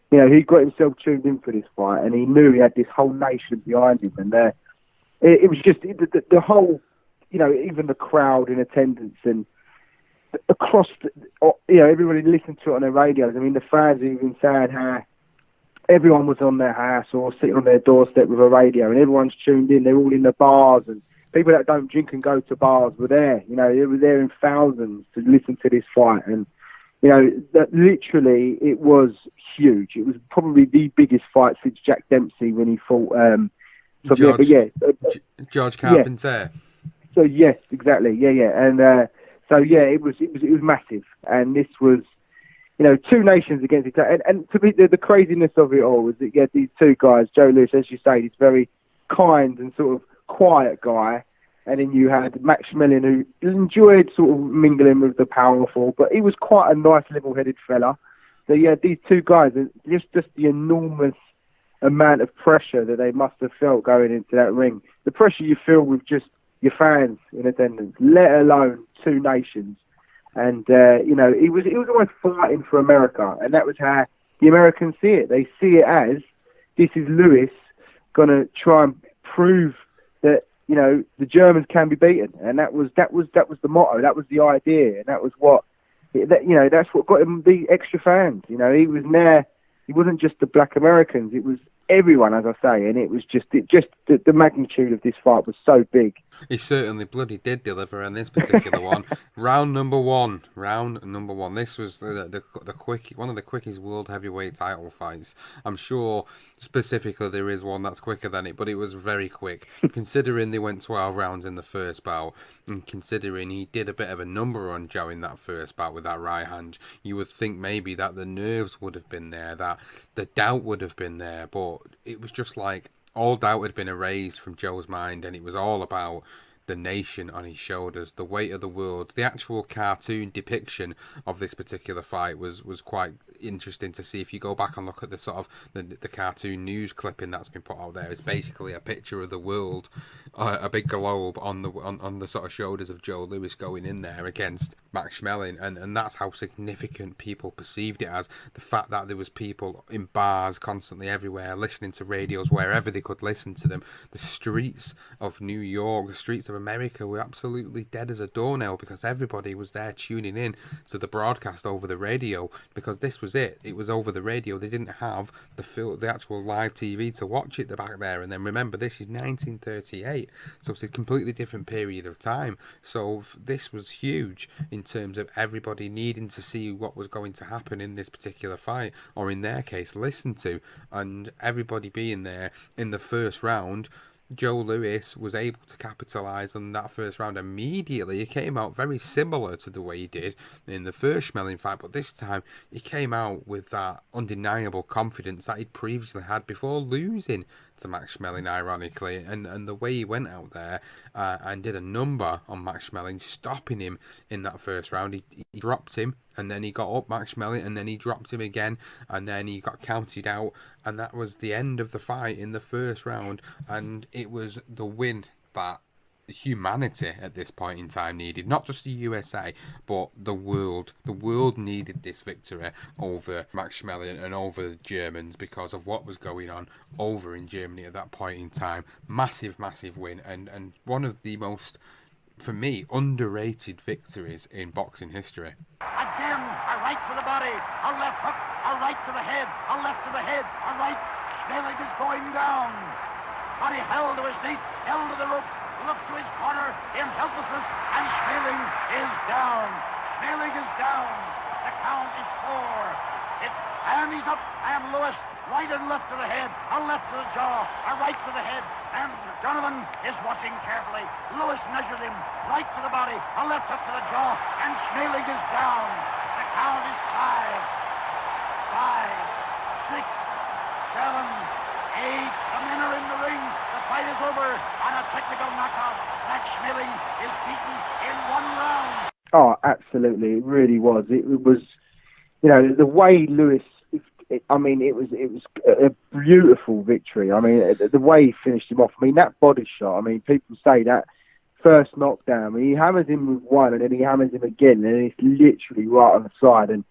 you know, he got himself tuned in for this fight, and he knew he had this whole nation behind him, and it was just the whole, you know, even the crowd in attendance and across, you know, everybody listened to it on their radios. I mean, the fans even saying how everyone was on their house or sitting on their doorstep with a radio, and everyone's tuned in. They're all in the bars, and people that don't drink and go to bars were there. You know, they were there in thousands to listen to this fight, and you know, that literally it was huge. It was probably the biggest fight since Jack Dempsey when he fought George Carpenter. Yeah. So yes, exactly, yeah, and. So yeah, it was massive, and this was, two nations against each other. And to be the craziness of it all was that you had these two guys, Joe Louis, as you say, this very kind and sort of quiet guy, and then you had Max Schmeling, who enjoyed sort of mingling with the powerful, but he was quite a nice, level-headed fella. So you had these two guys, and just the enormous amount of pressure that they must have felt going into that ring. The pressure you feel with just your fans in attendance, let alone two nations. And, he was almost fighting for America, and that was how the Americans see it. They see it as, this is Lewis going to try and prove that, the Germans can be beaten. And that was the motto, that was the idea, and that was what, that's what got him the extra fans. He was there, he wasn't just the black Americans, it was everyone, as I say, and it was the magnitude of this fight was so big. He certainly bloody did deliver on this particular one. Round number one. This was the one of the quickest world heavyweight title fights. I'm sure specifically there is one that's quicker than it, but it was very quick. Considering they went 12 rounds in the first bout, and considering he did a bit of a number on Joe in that first bout with that right hand, you would think maybe that the nerves would have been there, that the doubt would have been there, but it was just like all doubt had been erased from Joe's mind, and it was all about the nation on his shoulders, the weight of the world. The actual cartoon depiction of this particular fight was quite interesting to see. If you go back and look at the sort of the cartoon news clipping that's been put out there, it's basically a picture of the world, a big globe on the sort of shoulders of Joe Louis going in there against Max Schmeling, and that's how significant people perceived it as. The fact that there was people in bars constantly everywhere, listening to radios wherever they could listen to them. The streets of New York, the streets of America were absolutely dead as a doornail because everybody was there tuning in to the broadcast over the radio, because this was it. It was over the radio. They didn't have the actual live TV to watch it back there. And then remember, this is 1938, so it's a completely different period of time. So this was huge in terms of everybody needing to see what was going to happen in this particular fight, or in their case, listen to, and everybody being there in the first round. Joe Louis was able to capitalise on that first round immediately. He came out very similar to the way he did in the first Schmeling fight, but this time he came out with that undeniable confidence that he'd previously had before losing to Max Schmeling, ironically, and the way he went out there and did a number on Max Schmeling, stopping him in that first round. He dropped him, and then he got up Max Schmeling, and then he dropped him again, and then he got counted out, and that was the end of the fight in the first round. And it was the win that humanity at this point in time needed, not just the USA, but the world. The world needed this victory over Max Schmeling and over the Germans because of what was going on over in Germany at that point in time. Massive win, and one of the most, for me, underrated victories in boxing history. Again, a right to the body, a left hook, a right to the head, a left to the head, a right. Schmeling is going down. Body held to his feet, held to the rope, looked to his corner in helplessness, and Schmeling is down. Schmeling is down. The count is 4. And he's up, and Lewis, right and left to the head, a left to the jaw, a right to the head, and Donovan is watching carefully. Lewis measured him, right to the body, a left hook to the jaw, and Schmeling is down. The count is 5, 6, 7, 8. The men are in the ring. The fight is over on a technical knockout. Max Schmeling is beaten in 1 round. Oh, absolutely. It really was. It was, the way Lewis, it was a beautiful victory. I mean, the way he finished him off. I mean, that body shot, people say that first knockdown, he hammers him with one and then he hammers him again, and it's literally right on the side. And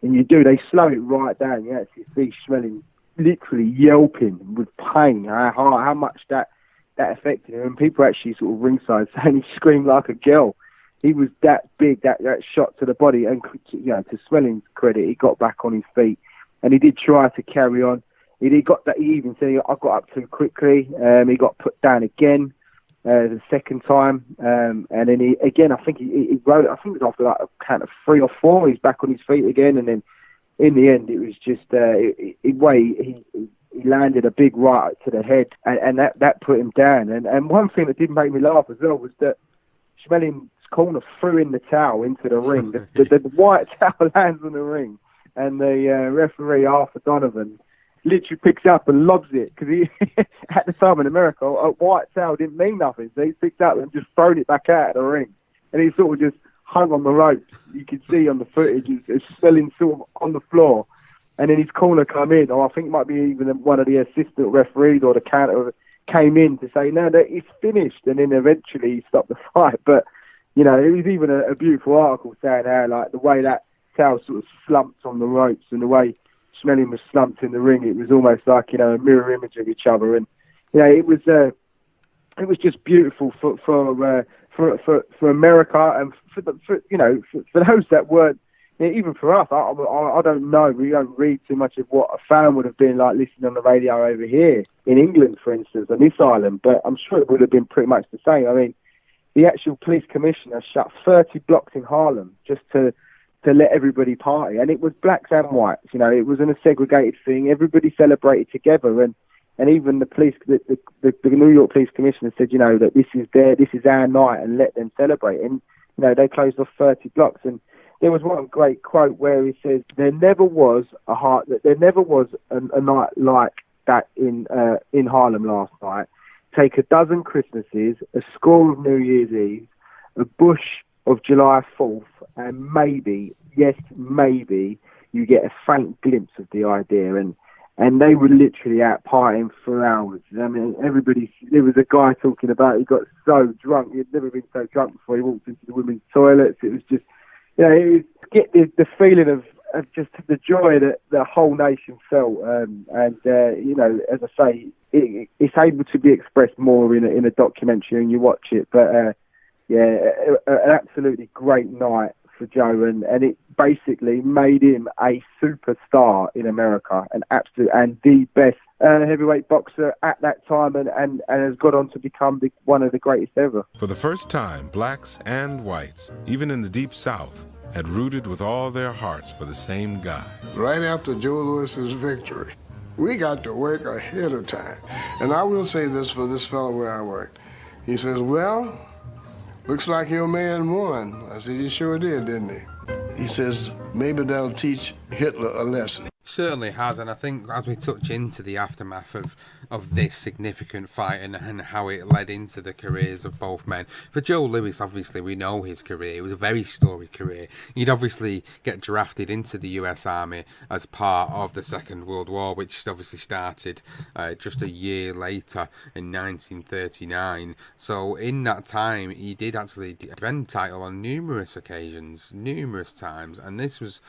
they slow it right down. You actually see Schmeling literally yelping with pain, how much that affected him. And people actually sort of ringside saying he screamed like a girl. He was that big, that shot to the body. And to Schmeling's credit, he got back on his feet, and he did try to carry on. He even said, I got up too quickly. He got put down again the second time, and then he I think he rode it. I think it was after like a count of 3 or 4. He's back on his feet again, and then in the end, it was just he landed a big right to the head, and that put him down. And one thing that did make me laugh as well was that Schmeling's corner threw in the towel into the ring. The white towel lands on the ring, and the referee Arthur Donovan literally picks it up and lobs it, because he at the time in America, a white towel didn't mean nothing, so he picked it up and just thrown it back out of the ring, and he sort of just hung on the ropes. You could see on the footage it's Schmeling sort of on the floor, and then his corner come in, or I think it might be even one of the assistant referees or the counter came in to say, no, that it's finished, and then eventually he stopped the fight. But, you know, it was even a beautiful article saying how, like, the way that towel sort of slumped on the ropes and the way Schmeling was slumped in the ring, it was almost like, you know, a mirror image of each other. And, you know, it was just beautiful for America, and for those that weren't, you know, even for us. I don't know. We don't read too much of what a fan would have been like listening on the radio over here in England, for instance, on this island. But I'm sure it would have been pretty much the same. I mean, the actual police commissioner shut 30 blocks in Harlem just to let everybody party, and it was blacks and whites. You know, it wasn't a segregated thing. Everybody celebrated together, and even the New York police commissioner said, you know, that this is our night, and let them celebrate. And, you know, they closed off 30 blocks. And there was one great quote where he says, there never was a night like that in Harlem last night. Take a dozen Christmases, a score of New Year's Eve, a bush of July 4th, and maybe, yes, maybe, you get a faint glimpse of the idea. And they were literally out partying for hours. I mean, there was a guy talking about, he got so drunk, he'd never been so drunk before he walked into the women's toilets. It was just, you know, it was get the feeling of just the joy that the whole nation felt. You know, as I say, it's able to be expressed more in a documentary when you watch it. But, an absolutely great night for Joe, and it basically made him a superstar in America, and the best heavyweight boxer at that time, and has got on to become one of the greatest ever. For the first time, blacks and whites, even in the Deep South, had rooted with all their hearts for the same guy. Right after Joe Louis's victory, we got to work ahead of time. And I will say this for this fellow where I worked. He says, well, looks like your man won. I said, he sure did, didn't he? He says, maybe that'll teach Hitler a lesson. Certainly has, and I think as we touch into the aftermath of this significant fight and how it led into the careers of both men. For Joe Louis, obviously, we know his career. It was a very storied career. He'd obviously get drafted into the US Army as part of the Second World War, which obviously started just a year later in 1939. So in that time, he did actually defend the title on numerous occasions, numerous times, and this was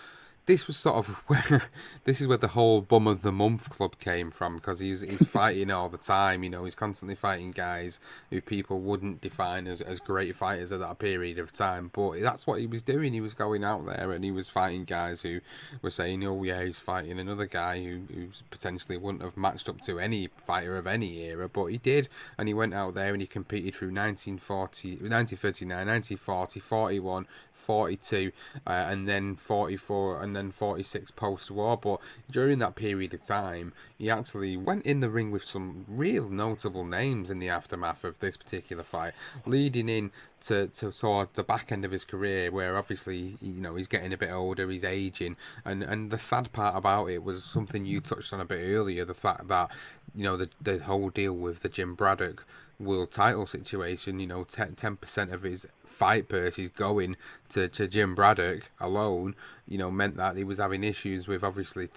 sort of where this is where the whole Bum of the Month club came from, because he's fighting all the time. You know, he's constantly fighting guys who people wouldn't define as great fighters at that period of time, but that's what he was doing. He was going out there and he was fighting guys who were saying, oh yeah, he's fighting another guy who potentially wouldn't have matched up to any fighter of any era, but he did. And he went out there and he competed through 1939, 1940, 41, 42, and then 44, and then 46 post-war. But during that period of time, he actually went in the ring with some real notable names in the aftermath of this particular fight, leading in to sort of the back end of his career, where obviously, you know, he's getting a bit older, he's aging, and the sad part about it was something you touched on a bit earlier, the fact that, you know, the whole deal with the Jim Braddock world title situation, you know, 10% of his fight purse is going to Jim Braddock alone, you know, meant that he was having issues with obviously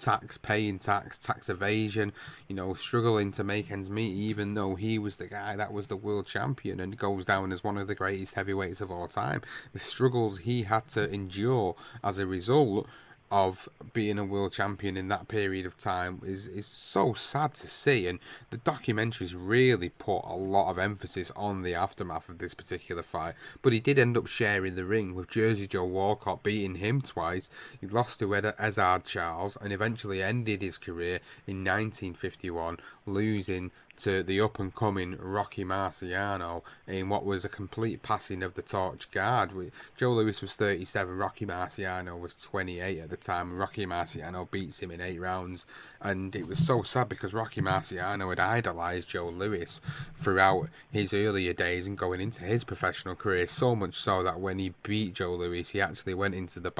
paying tax evasion, you know, struggling to make ends meet, even though he was the guy that was the world champion and goes down as one of the greatest heavyweights of all time. The struggles he had to endure as a result of being a world champion in that period of time is so sad to see, and the documentaries really put a lot of emphasis on the aftermath of this particular fight. But he did end up sharing the ring with Jersey Joe Walcott, beating him twice. He lost to Ezard Charles and eventually ended his career in 1951, losing to the up-and-coming Rocky Marciano in what was a complete passing of the torch guard. Joe Louis was 37, Rocky Marciano was 28 at the time. Rocky Marciano beats him in 8 rounds, and it was so sad because Rocky Marciano had idolised Joe Louis throughout his earlier days and going into his professional career, so much so that when he beat Joe Louis, he actually went into the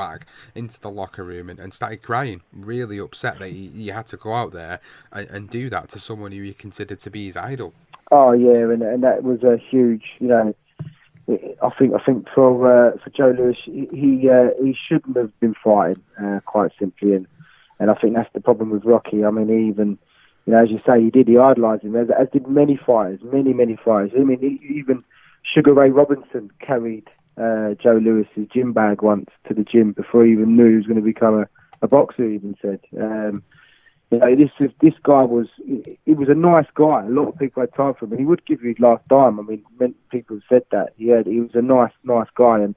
locker room and started crying, really upset that he had to go out there and do that to someone who he considered to be his idol. Oh yeah, and that was a huge, I think for Joe Louis, he shouldn't have been fighting, quite simply, and I think that's the problem with Rocky. I mean, he even, as you say, he idolised him, as did many fighters. I mean, even Sugar Ray Robinson carried Joe Louis's gym bag once to the gym before he even knew he was going to become a boxer. He even said, this guy was a nice guy. A lot of people had time for him, and he would give you his last dime. I mean, many people said that. He was a nice guy, and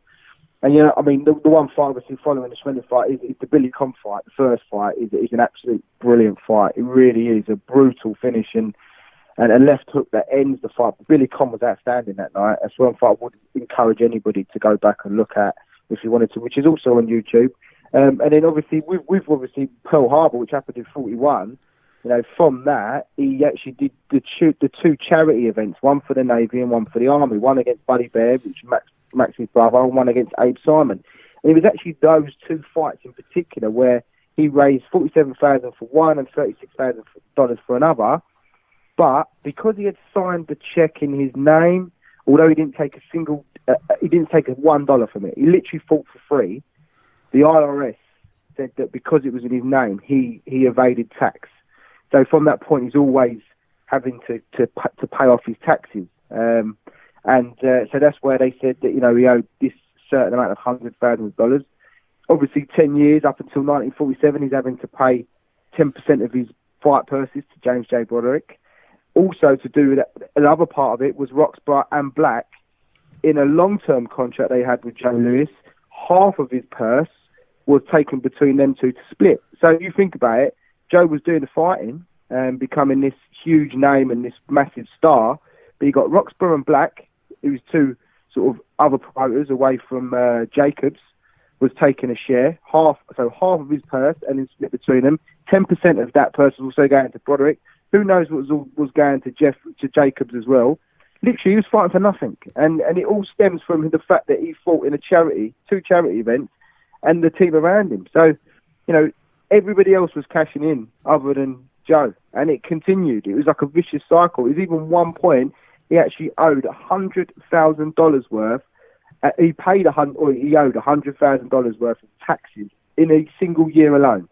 I mean, the one fight obviously following the Schmeling fight is the Billy Conn fight. The first fight is an absolute brilliant fight. It really is a brutal finish and a left hook that ends the fight. But Billy Conn was outstanding that night. That's one fight I would encourage anybody to go back and look at if you wanted to, which is also on YouTube. And then obviously with obviously Pearl Harbor, which happened in 41. From that he actually did the 2 charity events, one for the Navy and one for the Army. One against Buddy Bear, which Max's brother, and one against Abe Simon. And it was actually those 2 fights in particular where he raised $47,000 for one and $36,000 for another. But because he had signed the check in his name, although he didn't take he didn't take $1 from it. He literally fought for free. The IRS said that because it was in his name, he evaded tax. So from that point, he's always having to pay off his taxes. So that's where they said that, he owed this certain amount of $100,000. Obviously, 10 years up until 1947, he's having to pay 10% of his fight purses to James J. Broderick. Also, to do with that, another part of it was Roxburgh and Black, in a long-term contract they had with Joe Louis, half of his purse was taken between them 2 to split. So you think about it, Joe was doing the fighting and becoming this huge name and this massive star, but you got Roxburgh and Black, who's 2 sort of other promoters away from Jacobs, was taking a share, half of his purse, and then split between them. 10% of that purse was also going to Broderick. Who knows what was going to Jacobs as well. Literally, he was fighting for nothing. And it all stems from the fact that he fought in 2 charity events, and the team around him. So, everybody else was cashing in other than Joe. And it continued. It was like a vicious cycle. It was even one point, he actually owed $100,000 worth. He owed $100,000 worth of taxes in a single year alone.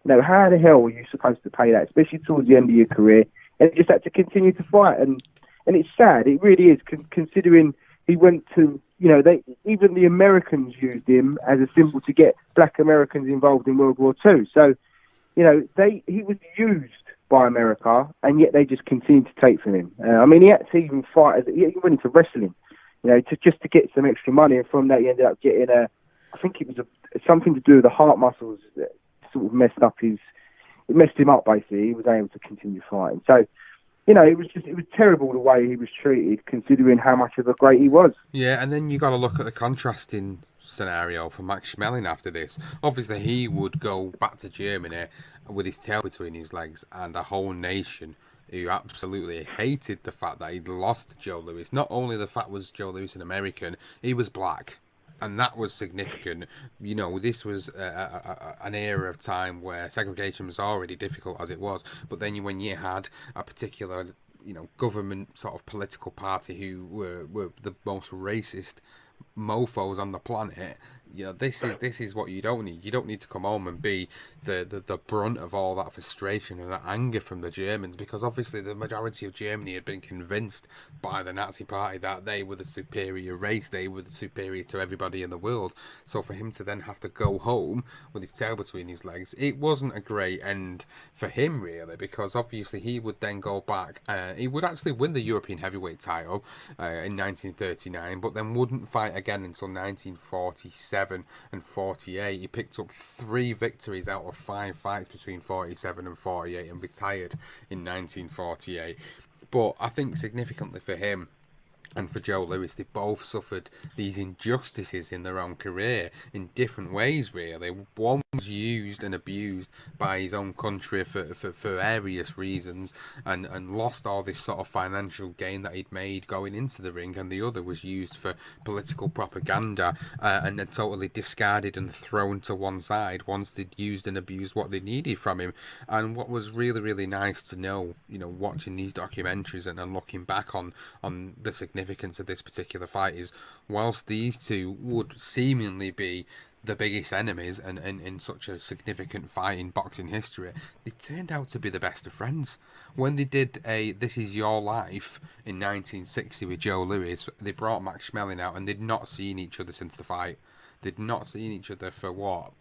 How the hell were you supposed to pay that, especially towards the end of your career? And he just had to continue to fight. And it's sad. It really is, considering he went to, even the Americans used him as a symbol to get black Americans involved in World War II. So, he was used by America, and yet they just continued to take from him. He had to even fight, he went into wrestling, to get some extra money, and from that he ended up getting I think it was something to do with the heart muscles that sort of messed him up basically. He was able to continue fighting. So, it was terrible the way he was treated, considering how much of a great he was. Yeah, and then you got to look at the contrasting scenario for Max Schmeling after this. Obviously, he would go back to Germany with his tail between his legs, and a whole nation who absolutely hated the fact that he'd lost Joe Louis. Not only the fact was Joe Louis an American, he was black. And that was significant. This was an era of time where segregation was already difficult as it was. But then when you had a particular, government sort of political party who were the most racist mofos on the planet, this is what you don't need. You don't need to come home and be the brunt of all that frustration and that anger from the Germans, because obviously the majority of Germany had been convinced by the Nazi Party that they were the superior race, they were the superior to everybody in the world. So for him to then have to go home with his tail between his legs, it wasn't a great end for him really, because obviously he would then go back, he would actually win the European heavyweight title in 1939, but then wouldn't fight again until 1947 and 48. He picked up 3 victories out of 5 fights between 47 and 48 and retired in 1948. But I think significantly for him and for Joe Louis, they both suffered these injustices in their own career in different ways, really. One was used and abused by his own country for various reasons and lost all this sort of financial gain that he'd made going into the ring, and the other was used for political propaganda and then totally discarded and thrown to one side once they'd used and abused what they needed from him. And what was really, really nice to know, watching these documentaries and looking back on the significance of this particular fight is, whilst these two would seemingly be the biggest enemies and in such a significant fight in boxing history, they turned out to be the best of friends. When they did a This Is Your Life in 1960 with Joe Louis, they brought Max Schmeling out, and they'd not seen each other since the fight. They'd not seen each other for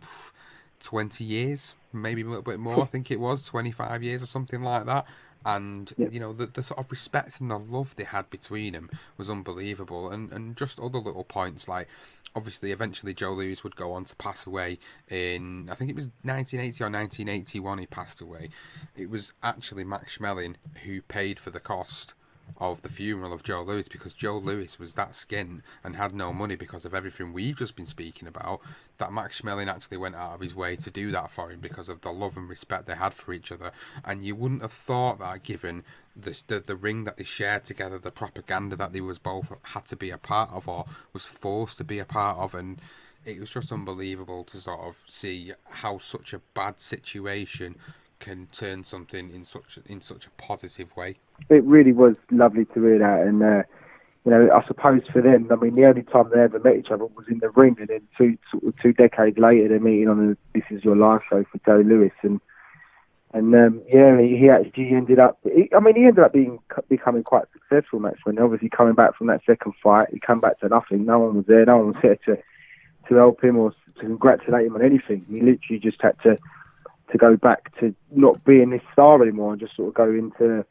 20 years, maybe a little bit more. I think it was 25 years or something like that. And the sort of respect and the love they had between them was unbelievable. And just other little points, like obviously eventually Joe Louis would go on to pass away in, I think it was 1980 or 1981 he passed away. It was actually Max Schmeling who paid for the cost of the funeral of Joe Louis, because Joe Louis was that skint and had no money because of everything we've just been speaking about, that Max Schmeling actually went out of his way to do that for him because of the love and respect they had for each other. And you wouldn't have thought that, given the ring that they shared together, the propaganda that they was both had to be a part of or was forced to be a part of. And it was just unbelievable to sort of see how such a bad situation can turn something in such a positive way. It really was lovely to hear that, and I suppose for them, I mean, the only time they ever met each other was in the ring, and then two decades later, they're meeting on the This Is Your Life show for Joe Louis, and he actually ended up. He ended up becoming quite successful, Max. When obviously coming back from that second fight, he came back to nothing. No one was there. No one was there to help him or to congratulate him on anything. He literally just had to go back to not being this star anymore and just sort of go into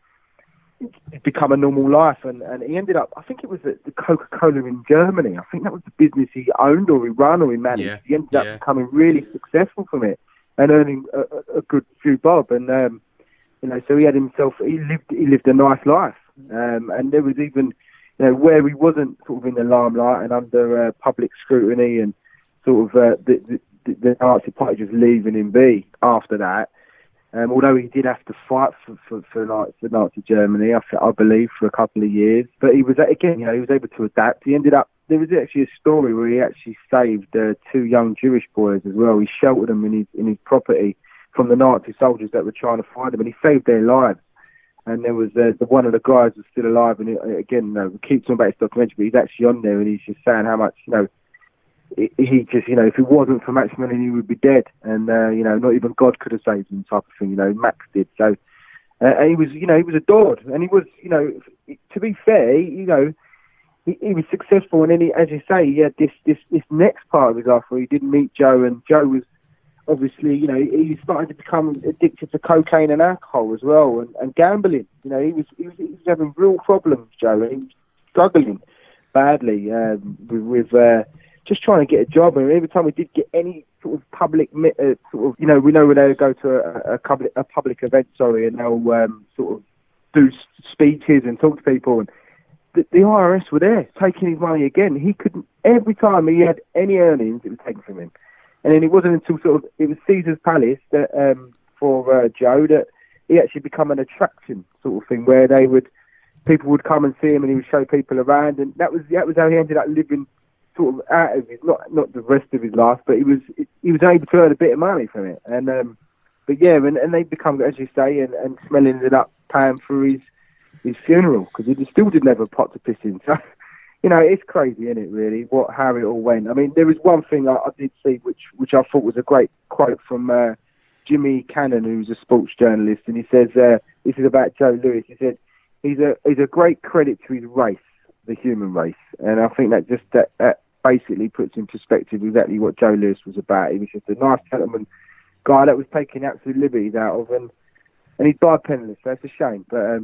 become a normal life. And he ended up, I think it was the Coca-Cola in Germany. I think that was the business he owned or he ran or he managed. Yeah, he ended up becoming really successful from it and earning a good few bob. And so he had himself. He lived a nice life. And there was even where he wasn't sort of in the limelight and under public scrutiny and sort of the Nazi Party just leaving him be after that. Although he did have to fight for Nazi Germany, I believe, for a couple of years. But he was he was able to adapt. He ended up. There was actually a story where he actually saved two young Jewish boys as well. He sheltered them in his property from the Nazi soldiers that were trying to find them, and he saved their lives. And there was one of the guys was still alive, and again, we keep talking about his documentary, but he's actually on there, and he's just saying how much he just, if it wasn't for Max Schmeling, he would be dead. And, not even God could have saved him, type of thing, Max did. So, and he was, he was adored. And he was, to be fair, he was successful. And then, as you say, he had this next part of his life where he didn't meet Joe. And Joe was obviously, he started to become addicted to cocaine and alcohol as well, and gambling. He was having real problems, Joe, and he was struggling badly with just trying to get a job. And every time we did get any sort of public, we know when they go to a public event, and they'll sort of do speeches and talk to people, and the IRS were there taking his money again. He couldn't. Every time he had any earnings, it was taken from him. And then it wasn't until it was Caesar's Palace that for Joe that he actually become an attraction sort of thing, where people would come and see him, and he would show people around, and that was how he ended up living sort of out of his, not the rest of his life, but he was able to earn a bit of money from it. And and they become, as you say, and Schmeling ended up paying for his funeral because he still didn't have a pot to piss in. So, it's crazy, isn't it, really, how it all went. I mean, there was one thing I did see which I thought was a great quote from Jimmy Cannon, who's a sports journalist, and he says, this is about Joe Louis, he said, he's a great credit to his race, the human race. And I think that basically puts in perspective exactly what Joe Louis was about. He was just a nice gentleman guy that was taking absolute liberties out of, and he died penniless, so it's a shame. But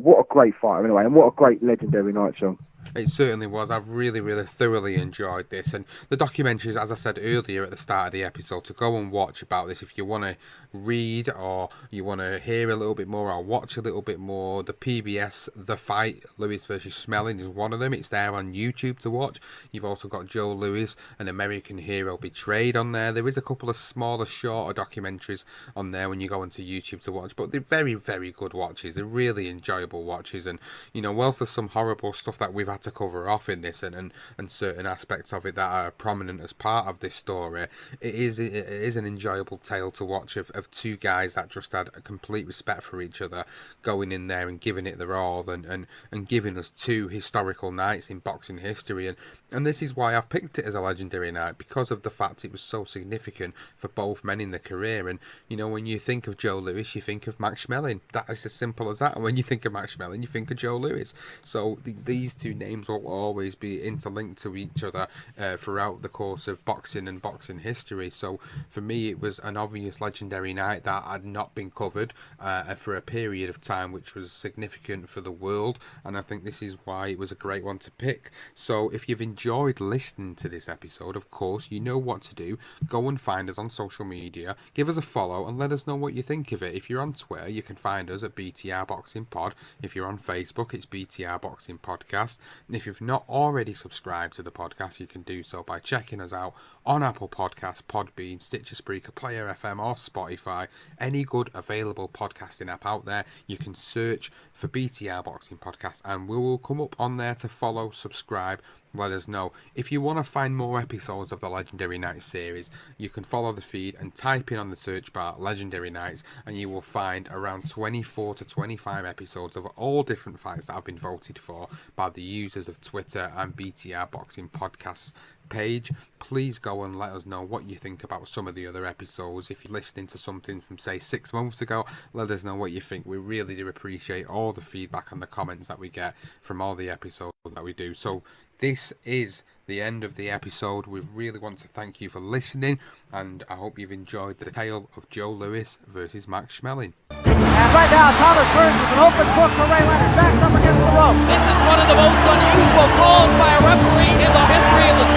what a great fighter anyway, and what a great legendary night, Sean. It certainly was. I've really, really thoroughly enjoyed this. And the documentaries, as I said earlier at the start of the episode, to go and watch about this if you want to read or you want to hear a little bit more or watch a little bit more. The PBS The Fight, Lewis versus Schmeling, is one of them. It's there on YouTube to watch. You've also got Joe Louis, An American Hero Betrayed on there. There is a couple of smaller, shorter documentaries on there when you go onto YouTube to watch. But they're very, very good watches. They're really enjoyable watches. And, you know, whilst there's some horrible stuff that we've had to cover off in this and certain aspects of it that are prominent as part of this story, it is an enjoyable tale to watch of two guys that just had a complete respect for each other, going in there and giving it their all and giving us two historical nights in boxing history. And this is why I've picked it as a legendary night, because of the fact it was so significant for both men in their career. And, you know, when you think of Joe Louis, you think of Max Schmeling. That is as simple as that. And when you think of Max Schmeling, you think of Joe Louis. So these two names will always be interlinked to each other throughout the course of boxing and boxing history. So for me, it was an obvious legendary night that had not been covered for a period of time which was significant for the world, and I think this is why it was a great one to pick. So if you've enjoyed listening to this episode, of course you know what to do. Go and find us on social media, give us a follow and let us know what you think of it. If you're on Twitter, you can find us at BTR Boxing Pod. If you're on Facebook, it's BTR Boxing Podcast. And if you've not already subscribed to the podcast, you can do so by checking us out on Apple Podcasts, Podbean, Stitcher, Spreaker, Player FM or Spotify. Any good available podcasting app out there, you can search for BTR Boxing Podcast and we will come up on there to follow, subscribe, let us know. If you want to find more episodes of the Legendary Nights series, you can follow the feed and type in on the search bar Legendary Nights and you will find around 24 to 25 episodes of all different fights that have been voted for by the users of Twitter and BTR Boxing Podcasts page. Please go and let us know what you think about some of the other episodes. If you're listening to something from say 6 months ago, let us know what you think. We really do appreciate all the feedback and the comments that we get from all the episodes that we do. So this is the end of the episode. We really want to thank you for listening, and I hope you've enjoyed the tale of Joe Louis versus Max Schmeling. And right now, Thomas Hearns is an open book for Ray Leonard. Backs up against the ropes. This is one of the most unusual calls by a referee in the history of the